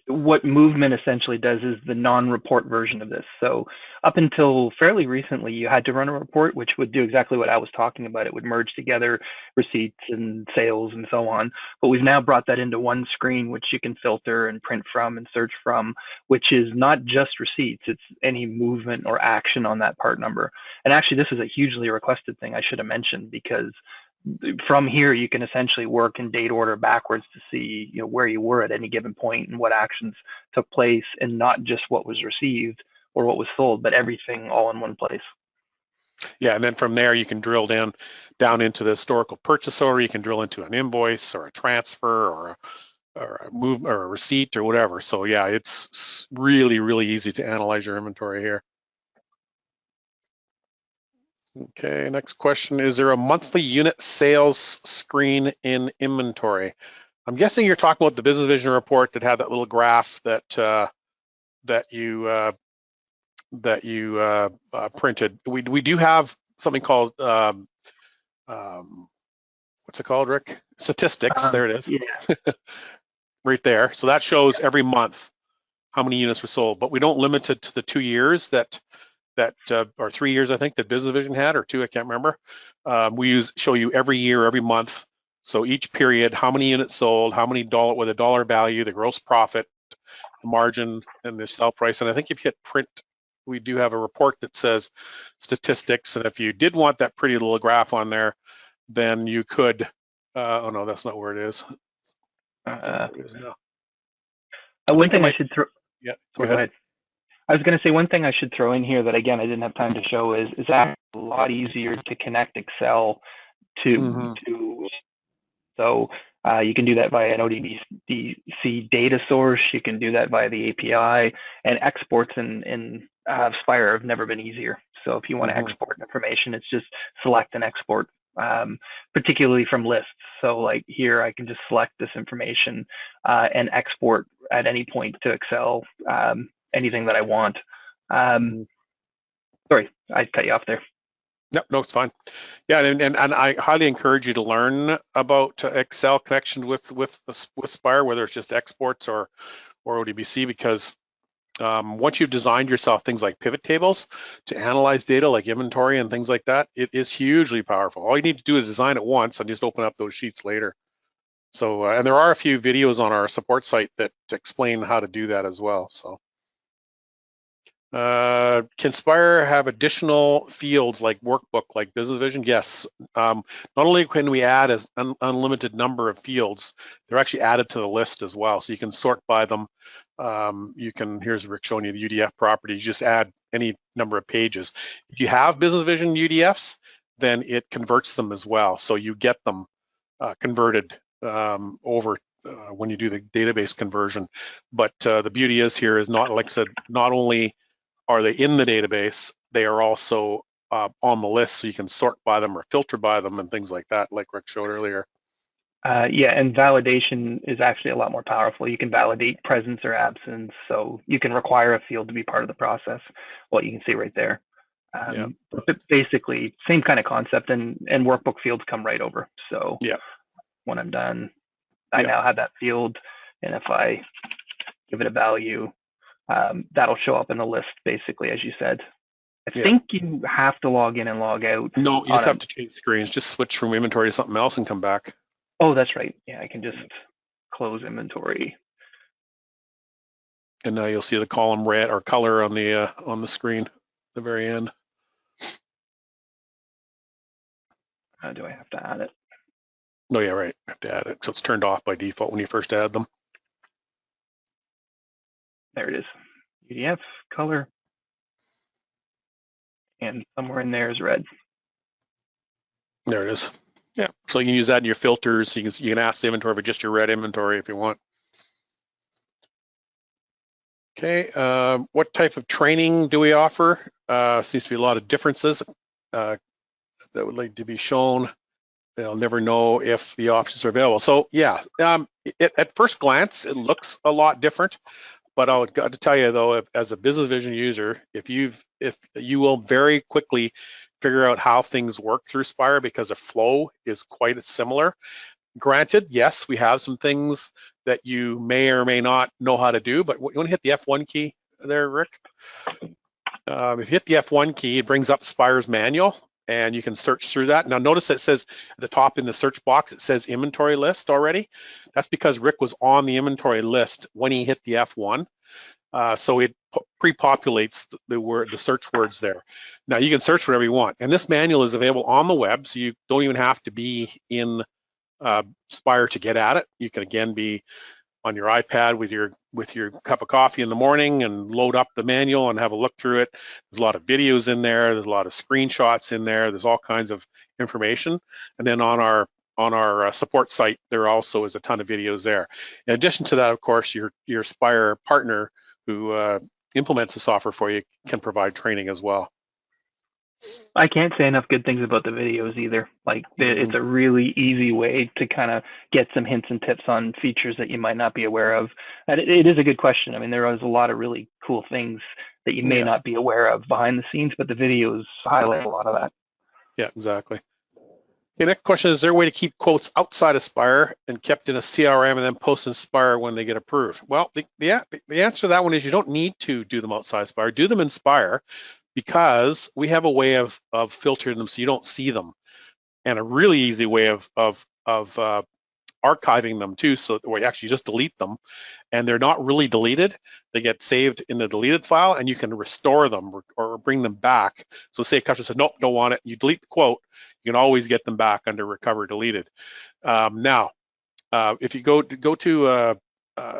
what movement essentially does is the non-report version of this. So up until fairly recently, you had to run a report, which would do exactly what I was talking about. It would merge together receipts and sales and so on. But we've now brought that into one screen, which you can filter and print from and search from, which is not just receipts, it's any movement or action on that part number. And actually, this is a hugely requested thing I should have mentioned, because from here you can essentially work in date order backwards to see, you know, where you were at any given point and what actions took place, and not just what was received or what was sold, but everything all in one place. Yeah, and then from there you can drill down into the historical purchase order. You can drill into an invoice or a transfer or a move or a receipt or whatever. So yeah, it's really, really easy to analyze your inventory here. Okay, next question. Is there a monthly unit sales screen in inventory? I'm guessing you're talking about the BusinessVision report that had that little graph that you printed. We do have something called what's it called, Rick? Statistics. There it is. Yeah. Right there. So that shows every month how many units were sold, but we don't limit it to the 2 years that or 3 years, I think, that BusinessVision had, or 2, I can't remember. We show you every year, every month. So each period, how many units sold, how many with a dollar value, the gross profit, the margin, and the sell price. And I think if you hit print, we do have a report that says statistics. And if you did want that pretty little graph on there, then you could, oh no, that's not where it is. One thing I should throw. Yeah, go ahead. I was going to say one thing I should throw in here that, again, I didn't have time to show is actually a lot easier to connect Excel to. So you can do that via an ODBC data source. You can do that via the API, and exports in Spire have never been easier. So if you want to export information, it's just select and export, particularly from lists. So like here, I can just select this information and export at any point to Excel. Anything that I want. Sorry, I cut you off there. No, it's fine. Yeah, and I highly encourage you to learn about Excel connection with Spire, whether it's just exports or ODBC, because once you've designed yourself things like pivot tables to analyze data like inventory and things like that, it is hugely powerful. All you need to do is design it once and just open up those sheets later. So, and there are a few videos on our support site that explain how to do that as well. So. Can Spire have additional fields like workbook, like BusinessVision? Yes. Not only can we add an unlimited number of fields, they're actually added to the list as well. So you can sort by them. You can, here's Rick showing you the UDF properties, just add any number of pages. If you have BusinessVision UDFs, then it converts them as well. So you get them converted over when you do the database conversion. But the beauty is here is not, like I said, not only are they in the database, they are also on the list, so you can sort by them or filter by them and things like that, like Rick showed earlier. Yeah, and validation is actually a lot more powerful. You can validate presence or absence, so you can require a field to be part of the process, what you can see right there. But basically, same kind of concept, and workbook fields come right over. So when I'm done, I now have that field, and if I give it a value, that'll show up in the list, basically, as you said. I think you have to log in and log out. No, you just have to change screens. Just switch from inventory to something else and come back. Oh, that's right. Yeah, I can just close inventory. And now you'll see the column red or color on the screen at the very end. Do I have to add it? No, yeah, right. I have to add it. So it's turned off by default when you first add them. There it is. UDF, color, and somewhere in there is red. There it is. Yeah, so you can use that in your filters. You can ask the inventory for just your red inventory if you want. Okay, what type of training do we offer? Seems to be a lot of differences that would like to be shown. They'll never know if the options are available. So yeah, at first glance, it looks a lot different. but I'll got to tell you though, as a BusinessVision user, if you will very quickly figure out how things work through Spire because the flow is quite similar. Granted, yes, we have some things that you may or may not know how to do, but you want to hit the F1 key there, Rick? If you hit the F1 key, it brings up Spire's manual, and you can search through that. Now notice it says at the top in the search box, it says inventory list already. That's because Rick was on the inventory list when he hit the F1. So it pre-populates the search words there. Now you can search whatever you want, and this manual is available on the web, so you don't even have to be in Spire to get at it. You can again be on your iPad with your cup of coffee in the morning and load up the manual and have a look through it. There's a lot of videos in there. There's a lot of screenshots in there. There's all kinds of information. And then on our support site, there also is a ton of videos there. In addition to that, of course, your Spire partner who implements the software for you can provide training as well. I can't say enough good things about the videos either. Like it's a really easy way to kind of get some hints and tips on features that you might not be aware of. And it is a good question. I mean, there is a lot of really cool things that you may not be aware of behind the scenes, but the videos highlight a lot of that. Yeah, exactly. Okay, next question, is there a way to keep quotes outside of Spire and kept in a CRM and then post in Spire when they get approved? Well, the answer to that one is you don't need to do them outside Spire. Do them in Spire, because we have a way of filtering them so you don't see them, and a really easy way of archiving them too, so where you actually just delete them, and they're not really deleted. They get saved in the deleted file, and you can restore them or bring them back. So say a customer said, nope, don't want it, you delete the quote, you can always get them back under recover deleted. Now, if you go to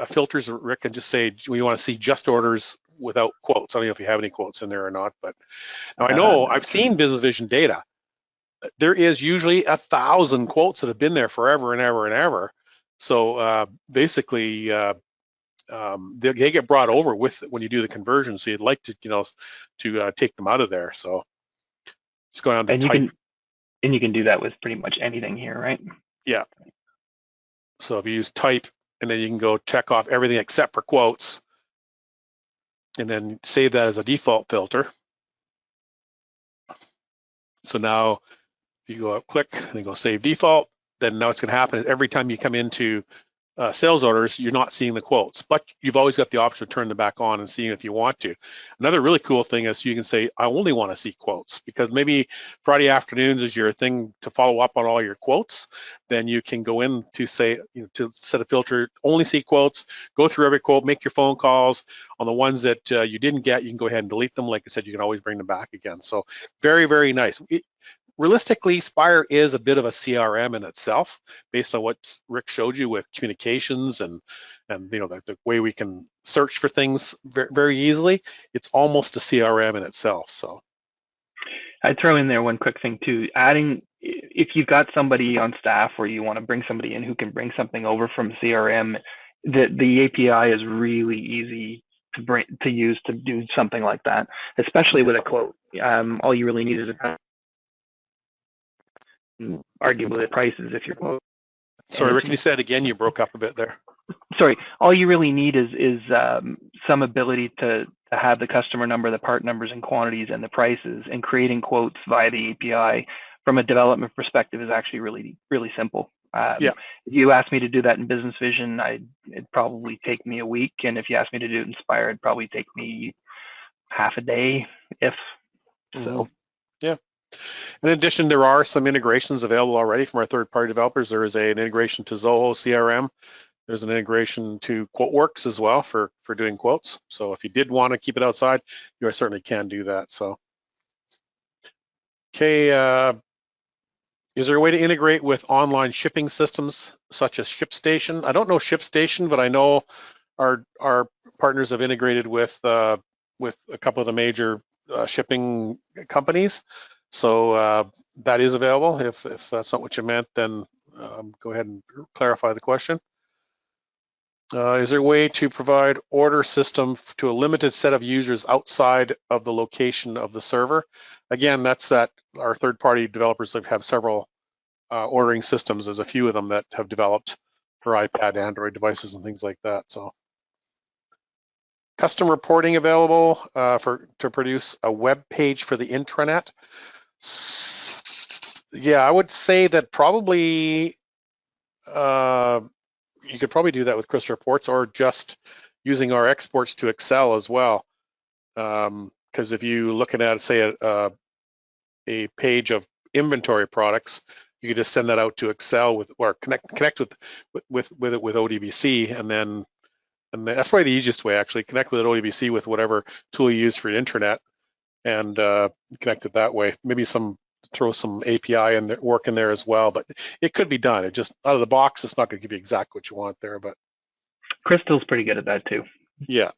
filters, Rick, and just say we want to see just orders without quotes. I don't know if you have any quotes in there or not, but now I know I've seen BusinessVision data. There is usually 1,000 quotes that have been there forever and ever and ever. So basically, they get brought over with when you do the conversion. So you'd like to, to take them out of there. So just go down to type. And you can do that with pretty much anything here, right? Yeah. So if you use type, and then you can go check off everything except for quotes, and then save that as a default filter. So now if you go up, click, and then go save default, then now what's going to happen is every time you come into sales orders, you're not seeing the quotes, but you've always got the option to turn them back on and see if you want to. Another really cool thing is you can say, I only want to see quotes, because maybe Friday afternoons is your thing to follow up on all your quotes. Then you can go in to say, to set a filter, only see quotes, go through every quote, make your phone calls. On the ones that you didn't get, you can go ahead and delete them. Like I said, you can always bring them back again. So very, very nice. Realistically, Spire is a bit of a CRM in itself, based on what Rick showed you with communications and the way we can search for things very, very easily. It's almost a CRM in itself. So I'd throw in there one quick thing too. Adding, if you've got somebody on staff or you want to bring somebody in who can bring something over from CRM, the API is really easy to use to do something like that, especially with a quote. All you really need is arguably the prices if you're quote. Sorry, Rick, you said again, you broke up a bit there. Sorry, all you really need is some ability to have the customer number, the part numbers and quantities and the prices, and creating quotes via the API from a development perspective is actually really, really simple. If you asked me to do that in BusinessVision, it'd probably take me a week. And if you asked me to do it in Spire, it'd probably take me half a day, if so. Yeah. In addition, there are some integrations available already from our third-party developers. There is an integration to Zoho CRM. There's an integration to QuoteWorks as well for doing quotes. So if you did want to keep it outside, you certainly can do that. So, okay, is there a way to integrate with online shipping systems such as Shipstation? I don't know Shipstation, but I know our partners have integrated with a couple of the major shipping companies. So that is available. If that's not what you meant, then go ahead and clarify the question. Is there a way to provide order system to a limited set of users outside of the location of the server? Again, that's that our third-party developers have several ordering systems. There's a few of them that have developed for iPad, Android devices, and things like that. So Custom reporting available to produce a web page for the intranet. Yeah, I would say that probably you could probably do that with Crystal Reports or just using our exports to Excel as well. Because if you looking at, say, a page of inventory products, you could just send that out to Excel with, or connect with ODBC, and that's probably the easiest way, actually. Connect with ODBC with whatever tool you use for your intranet, and connect it that way. Maybe throw some API in there, work in there as well, but it could be done. It just out of the box, it's not going to give you exactly what you want there, but Crystal's pretty good at that too. Yeah.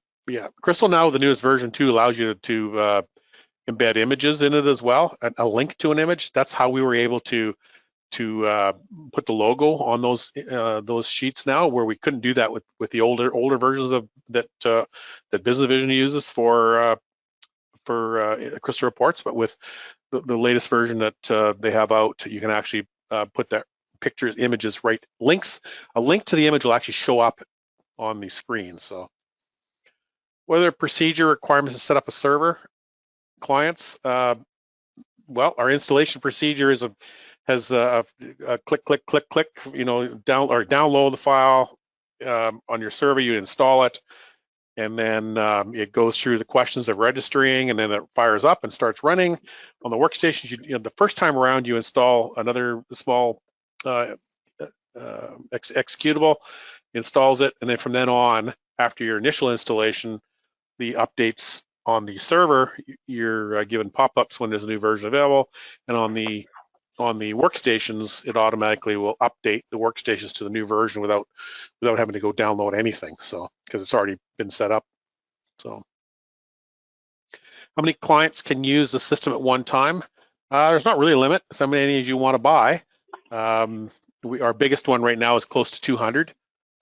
Crystal now, the newest version 2, allows you to embed images in it as well, a link to an image. That's how we were able to put the logo on those sheets now, where we couldn't do that with the older versions of that BusinessVision uses for Crystal Reports. But with the latest version that they have out, you can actually put that pictures, images, right, links. A link to the image will actually show up on the screen. So whether procedure requirements to set up a server, clients, well, our installation procedure has a click, download the file on your server, you install it, and then it goes through the questions of registering, and then it fires up and starts running. On the workstations, the first time around, you install another small executable, installs it, and then from then on, after your initial installation, the updates on the server, you're given pop-ups when there's a new version available, and on the workstations, it automatically will update the workstations to the new version without having to go download anything. So because it's already been set up. So how many clients can use the system at one time? There's not really a limit. So many as you want to buy. Our biggest one right now is close to 200.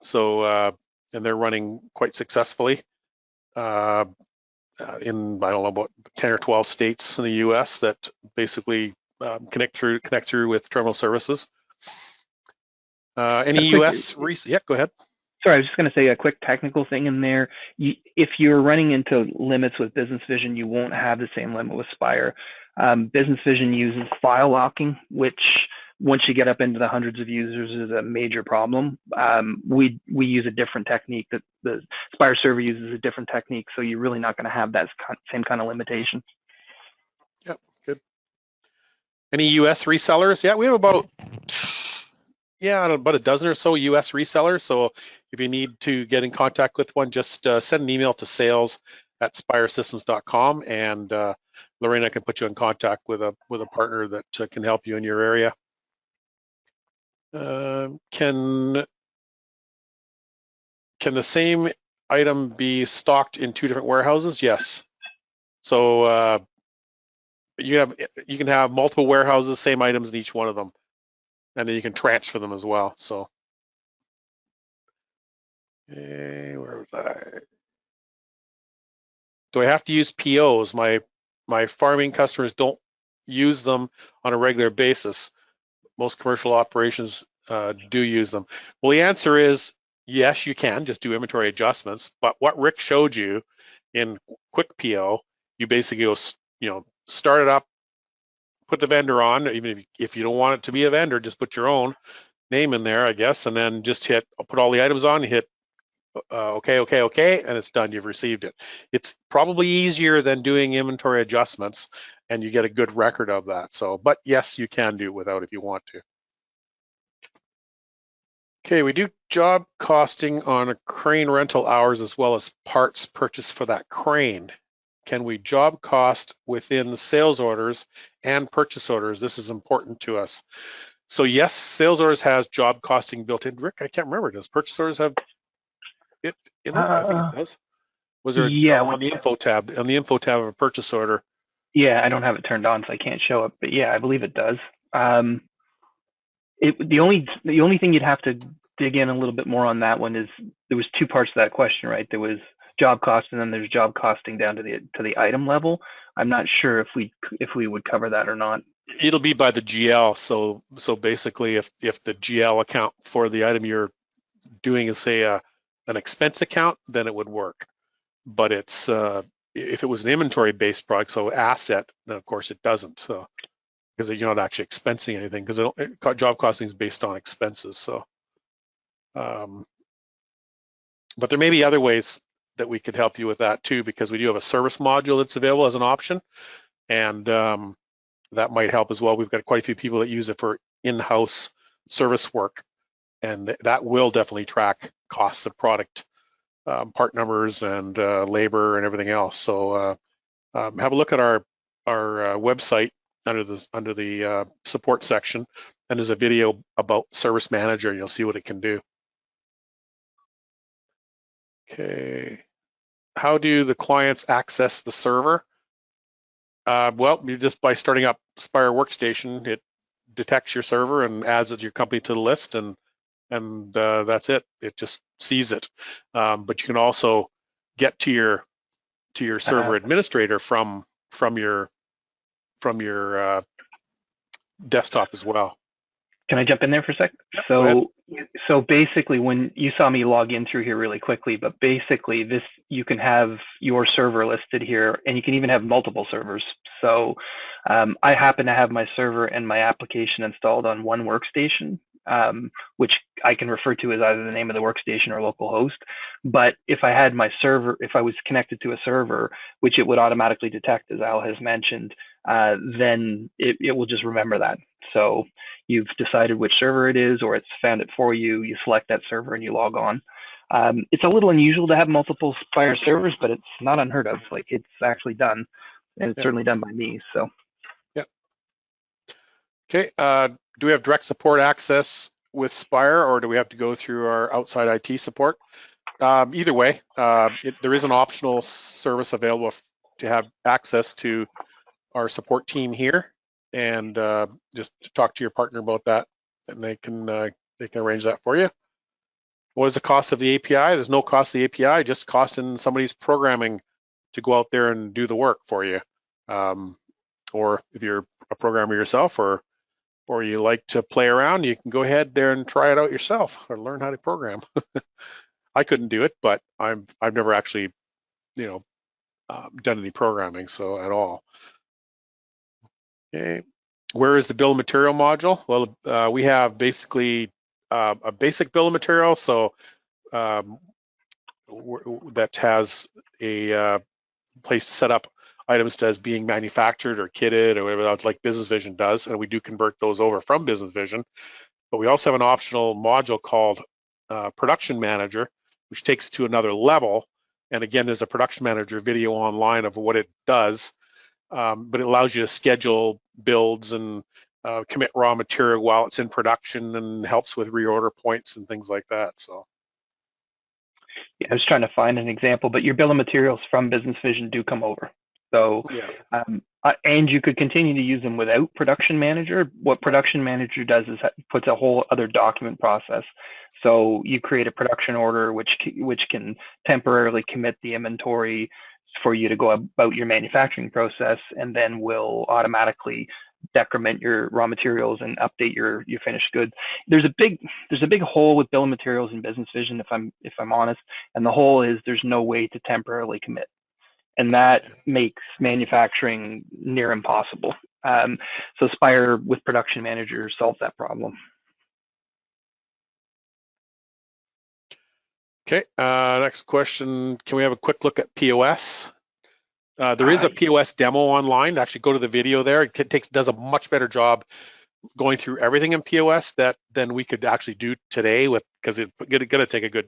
So and they're running quite successfully in, I don't know, about 10 or 12 states in the U.S. that basically connect through with terminal services. Any U.S. Yeah, go ahead. Sorry, I was just going to say a quick technical thing in there. If you're running into limits with BusinessVision, you won't have the same limit with Spire. BusinessVision uses file locking, which once you get up into the hundreds of users is a major problem. We use a different technique. That the Spire server uses a different technique, so you're really not going to have that same kind of limitation. Yep, good. Any U.S. resellers? Yeah, we have about a dozen or so U.S. resellers. So if you need to get in contact with one, just send an email to sales@spiresystems.com, and Lorena can put you in contact with a partner that can help you in your area. Can the same item be stocked in 2 different warehouses? Yes. So you can have multiple warehouses, same items in each one of them, and then you can transfer them as well. So where was I? Do I have to use POs? My farming customers don't use them on a regular basis. Most commercial operations do use them. Well, the answer is yes, you can just do inventory adjustments. But what Rick showed you in Quick PO, you basically go, start it up, put the vendor on. Even if you don't want it to be a vendor, just put your own name in there, I guess, and then just put all the items on. You hit okay, and it's done. You've received it. It's probably easier than doing inventory adjustments, and you get a good record of that. So, but yes, you can do it without if you want to. Okay, we do job costing on a crane rental hours as well as parts purchased for that crane. Can we job cost within the sales orders and purchase orders? This is important to us. So yes, sales orders has job costing built in. Rick, I can't remember. Does purchase orders have it in it? I think it does. Was there on the info tab of a purchase order? Yeah, I don't have it turned on, so I can't show it. But yeah, I believe it does. The only thing you'd have to dig in a little bit more on that one is there was 2 parts to that question, right? There was job cost, and then there's job costing down to the item level. I'm not sure if we would cover that or not. It'll be by the GL. So basically, if the GL account for the item you're doing is, say, an expense account, then it would work. but it's if it was an inventory-based product, so asset, then of course it doesn't, so because you're not actually expensing anything, because job costing is based on expenses. So, but there may be other ways that we could help you with that too, because we do have a service module that's available as an option, and that might help as well. We've got quite a few people that use it for in-house service work, and that will definitely track costs of product, part numbers, and labor and everything else. So have a look at our website under the support section, and there's a video about Service Manager, and you'll see what it can do. Okay, how do the clients access the server? Well, you just by starting up Spire Workstation, it detects your server and adds it to your company to the list, and that's it. It just sees it. But you can also get to your server administrator from your desktop as well. Can I jump in there for a sec? So basically, when you saw me log in through here really quickly, but basically this, you can have your server listed here, and you can even have multiple servers. So I happen to have my server and my application installed on one workstation, which I can refer to as either the name of the workstation or local host. But if I had my server, if I was connected to a server, which it would automatically detect, as Al has mentioned, then it will just remember that. So you've decided which server it is, or it's found it for you, you select that server and you log on. It's a little unusual to have multiple Spire servers, but it's not unheard of. Like, it's actually done, and it's certainly done by me, so. Yeah. Okay, do we have direct support access with Spire, or do we have to go through our outside IT support? Either way, there is an optional service available to have access to our support team here, and just to talk to your partner about that, and they can arrange that for you. What is the cost of the API? There's no cost of the API, just cost in somebody's programming to go out there and do the work for you. Or if you're a programmer yourself, or you like to play around, you can go ahead there and try it out yourself or learn how to program. I couldn't do it, but I've never actually, done any programming, so at all. Okay, where is the bill of material module? Well, we have basically a basic bill of material, so that has a place to set up items as being manufactured or kitted or whatever else, like BusinessVision does, and we do convert those over from BusinessVision. But we also have an optional module called Production Manager, which takes it to another level. And again, there's a Production Manager video online of what it does, but it allows you to schedule builds and commit raw material while it's in production, and helps with reorder points and things like that. So. Yeah, I was trying to find an example, but your bill of materials from BusinessVision do come over. So, and you could continue to use them without Production Manager. What Production Manager does is puts a whole other document process. So you create a production order, which can temporarily commit the inventory for you to go about your manufacturing process, and then will automatically decrement your raw materials and update your finished goods. There's a big hole with bill of materials in BusinessVision, if I'm honest, and the hole is there's no way to temporarily commit, and that makes manufacturing near impossible. So Spire with Production Manager solves that problem. Okay, next question. Can we have a quick look at POS? There is a POS demo online. Actually, go to the video there. It does a much better job going through everything in POS than we could actually do today, because it's going to take a good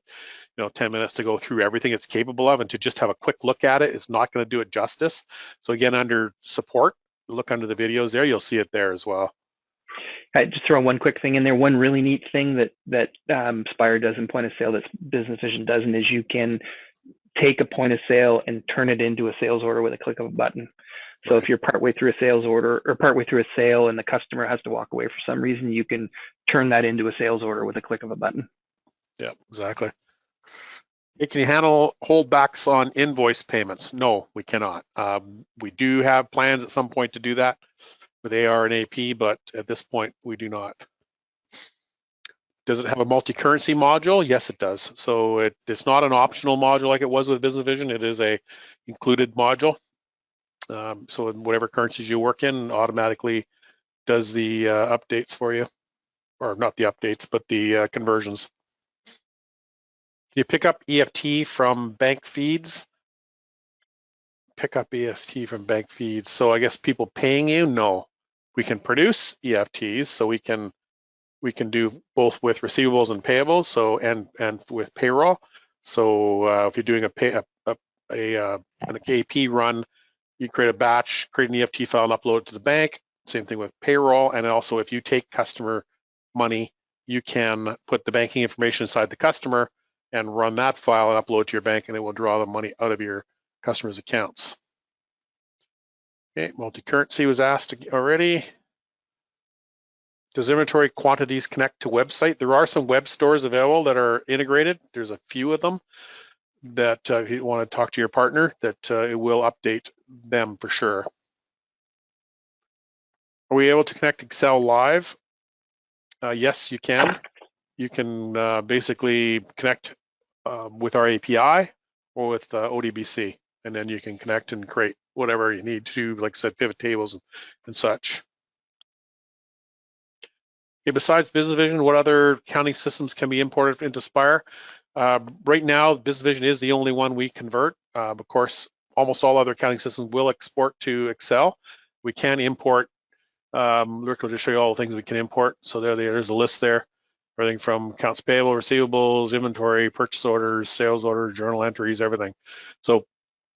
10 minutes to go through everything it's capable of, and to just have a quick look at it is not going to do it justice. So again, under support, look under the videos there. You'll see it there as well. I just throw one quick thing in there. One really neat thing that Spire does in point of sale that BusinessVision doesn't is you can take a point of sale and turn it into a sales order with a click of a button. So if you're partway through a sales order or partway through a sale and the customer has to walk away for some reason, you can turn that into a sales order with a click of a button. Yeah, exactly. Hey, can you handle holdbacks on invoice payments? No, we cannot. We do have plans at some point to do that with AR and AP, but at this point we do not. Does it have a multi-currency module? Yes, it does. So it's not an optional module like it was with BusinessVision. It is a included module. So whatever currencies you work in automatically does the updates for you, or not the updates, but the conversions. You pick up EFT from bank feeds. Pick up EFT from bank feeds. So I guess people paying you, no. We can produce EFTs, so we can do both with receivables and payables, so and with payroll. So if you're doing an AP run, you create a batch, create an EFT file, and upload it to the bank. Same thing with payroll. And also, if you take customer money, you can put the banking information inside the customer and run that file and upload it to your bank, and it will draw the money out of your customers' accounts. Okay, multi-currency was asked already. Does inventory quantities connect to website? There are some web stores available that are integrated. There's a few of them that if you want to talk to your partner, that it will update them for sure. Are we able to connect Excel live? Yes, you can. You can basically connect with our API or with ODBC, and then you can connect and create whatever you need to, like I said, pivot tables and such. Okay, besides BusinessVision, what other accounting systems can be imported into Spire? Right now, BusinessVision is the only one we convert. Of course, almost all other accounting systems will export to Excel. We can import. Rick will just show you all the things we can import. So there's a list there. Everything from accounts payable, receivables, inventory, purchase orders, sales orders, journal entries, everything. So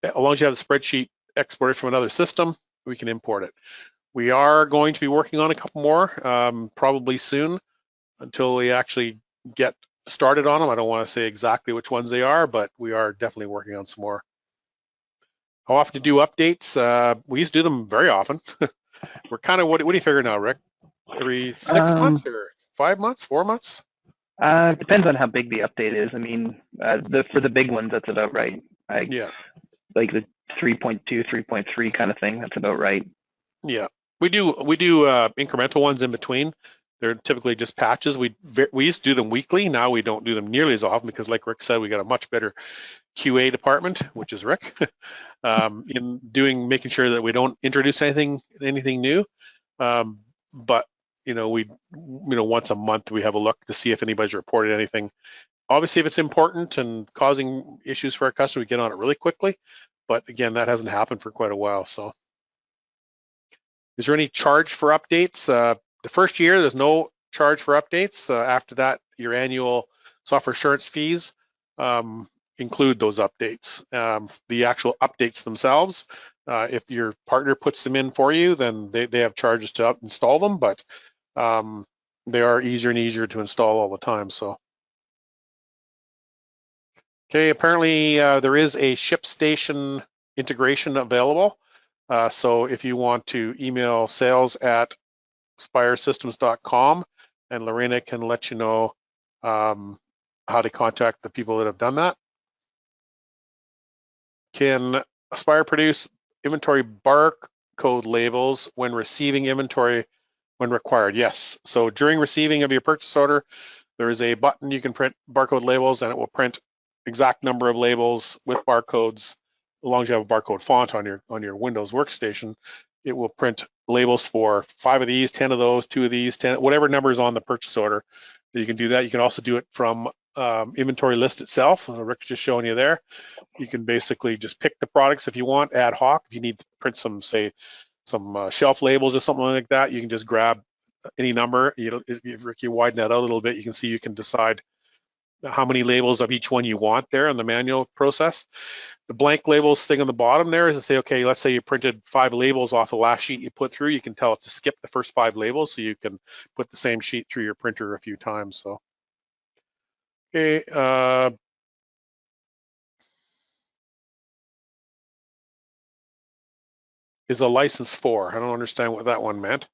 as long as you have the spreadsheet exported from another system, we can import it. We are going to be working on a couple more, probably soon, until we actually get started on them. I don't want to say exactly which ones they are, but we are definitely working on some more. How often to do updates? We used to do them very often. We're kind of, what do you figure now, Rick? Every 6 months or 5 months, 4 months? Depends on how big the update is. I mean, for the big ones, that's about right. Yeah. Like the 3.2, 3.3 kind of thing, that's about right. Yeah, we do incremental ones in between. They're typically just patches. We used to do them weekly. Now we don't do them nearly as often because, like Rick said, we got a much better QA department, which is Rick, in making sure that we don't introduce anything new. But once a month we have a look to see if anybody's reported anything. Obviously, if it's important and causing issues for our customer, we get on it really quickly. But again, that hasn't happened for quite a while. So, is there any charge for updates? The first year, there's no charge for updates. After that, your annual software assurance fees include those updates. The actual updates themselves, if your partner puts them in for you, then they have charges to install them, but they are easier and easier to install all the time. So, okay, apparently there is a Shipstation integration available. So if you want to email sales@spiresystems.com, and Lorena can let you know how to contact the people that have done that. Can Spire produce inventory barcode labels when receiving inventory when required? Yes. So during receiving of your purchase order, there is a button you can print barcode labels, and it will print exact number of labels with barcodes. As long as you have a barcode font on your Windows workstation, it will print labels for 5 of these, 10 of those, 2 of these, 10, whatever number is on the purchase order. You can do that. You can also do it from inventory list itself. Rick's just showing you there. You can basically just pick the products if you want ad hoc. If you need to print some shelf labels or something like that, you can just grab any number. If Rick, you widen that out a little bit, you can see you can decide how many labels of each one you want there in the manual process. The blank labels thing on the bottom there is to say, okay, let's say you printed 5 labels off the last sheet you put through, you can tell it to skip the first 5 labels so you can put the same sheet through your printer a few times. So, okay. Is a license for? I don't understand what that one meant.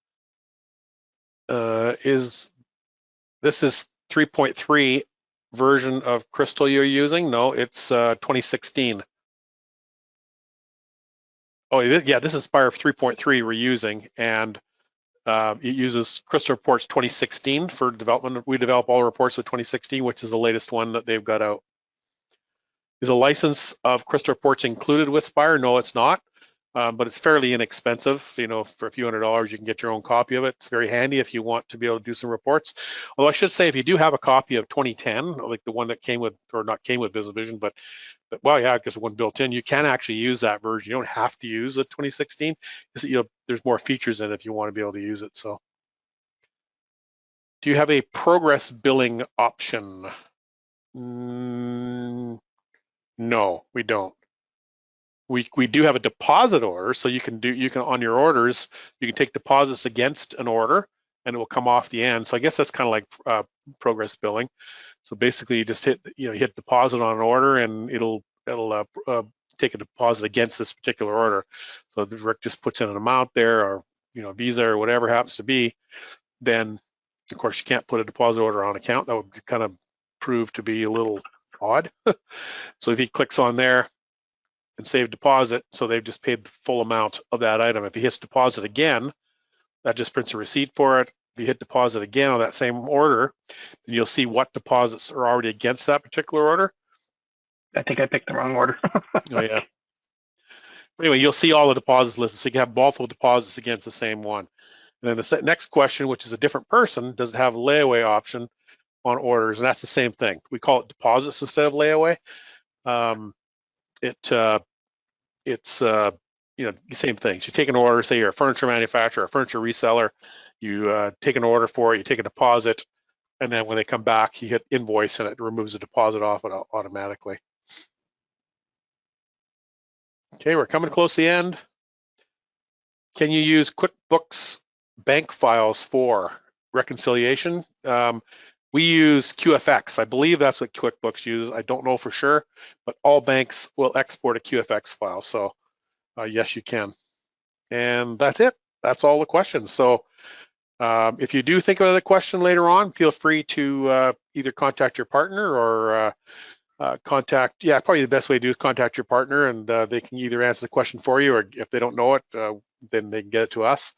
This is 3.3 version of Crystal you're using? No, it's 2016. Oh yeah, this is Spire 3.3 we're using, and It uses Crystal Reports 2016 for development. We develop all reports with 2016, which is the latest one that they've got out. Is a license of Crystal Reports included with Spire? No, it's not, but it's fairly inexpensive. You know, for a few $100s, you can get your own copy of it. It's very handy if you want to be able to do some reports. Although I should say, if you do have a copy of 2010, like the one that came with, or not came with BusinessVision, but well, yeah, because the one built in, you can actually use that version. You don't have to use the 2016. There's more features in it if you want to be able to use it. So, do you have a progress billing option? No, we don't. We do have a deposit order, so you can on your orders, you can take deposits against an order and it will come off the end. So I guess that's kind of like progress billing. So basically you just hit deposit on an order and it'll take a deposit against this particular order. So the Rick just puts in an amount there, or Visa or whatever happens to be. Then of course you can't put a deposit order on account. That would kind of prove to be a little odd. So if he clicks on there and save deposit, so they've just paid the full amount of that item. If he hits deposit again, that just prints a receipt for it. If you hit deposit again on that same order, then you'll see what deposits are already against that particular order. I think I picked the wrong order. Oh yeah. Anyway, you'll see all the deposits listed, so you can have multiple deposits against the same one. And then the next question, which is a different person, does it have a layaway option on orders? And that's the same thing. We call it deposits instead of layaway. It's the same things. You take an order, say you're a furniture manufacturer, a furniture reseller, you take an order for it, you take a deposit, and then when they come back, you hit invoice and it removes the deposit off it automatically. Okay, we're coming close to the end. Can you use QuickBooks bank files for reconciliation? We use QFX. I believe that's what QuickBooks uses. I don't know for sure, but all banks will export a QFX file. So yes, you can. And that's it. That's all the questions. So if you do think of a question later on, feel free to either contact your partner or probably the best way to do is contact your partner, and they can either answer the question for you, or if they don't know it, then they can get it to us.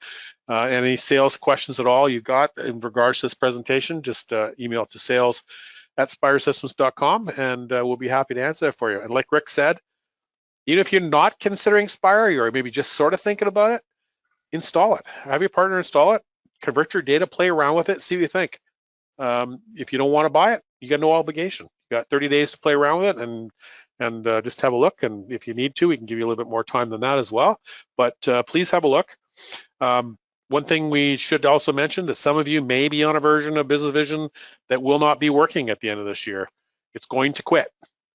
Any sales questions at all you got in regards to this presentation, just email it to sales@spiresystems.com, and we'll be happy to answer that for you. And like Rick said, even if you're not considering Spire, or maybe just sort of thinking about it, install it. Have your partner install it, convert your data, play around with it, see what you think. If you don't want to buy it, you got no obligation. You got 30 days to play around with it and just have a look. And if you need to, we can give you a little bit more time than that as well. But please have a look. One thing we should also mention that some of you may be on a version of BusinessVision that will not be working at the end of this year. It's going to quit.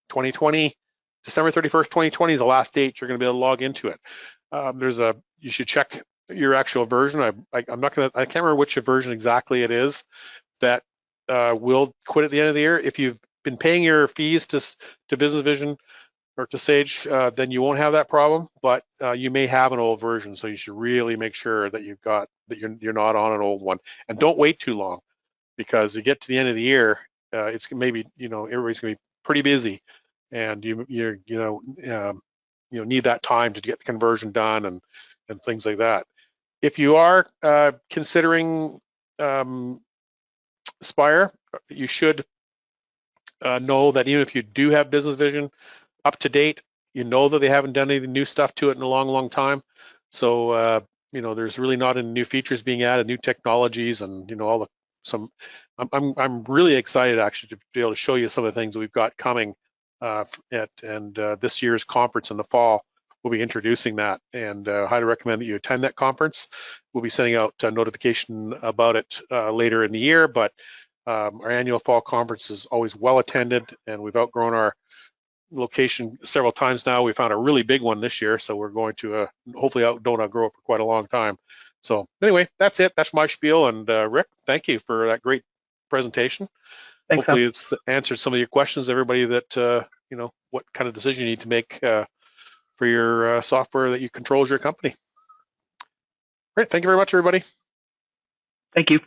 2020, December 31st, 2020 is the last date you're going to be able to log into it. You should check your actual version. I can't remember which version exactly it is that will quit at the end of the year. If you've been paying your fees to BusinessVision or to Sage, then you won't have that problem, but you may have an old version, so you should really make sure that you're not on an old one. And don't wait too long, because you get to the end of the year, it's maybe everybody's gonna be pretty busy, and you need that time to get the conversion done and things like that. If you are considering Spire, you should know that even if you do have BusinessVision up to date, you know that they haven't done any new stuff to it in a long time. So there's really not any new features being added, new technologies, and I'm really excited actually to be able to show you some of the things we've got coming at this year's conference in the fall. We'll be introducing that, and highly recommend that you attend that conference. We'll be sending out a notification about it later in the year, but our annual fall conference is always well attended, and we've outgrown our location several times now. We found a really big one this year, so we're going to hopefully don't outgrow it for quite a long time. So anyway, that's it. That's my spiel, and Rick, thank you for that great presentation. Thanks, hopefully it's answered some of your questions, everybody, that what kind of decision you need to make for your software that you controls your company. Great, thank you very much, everybody. Thank you.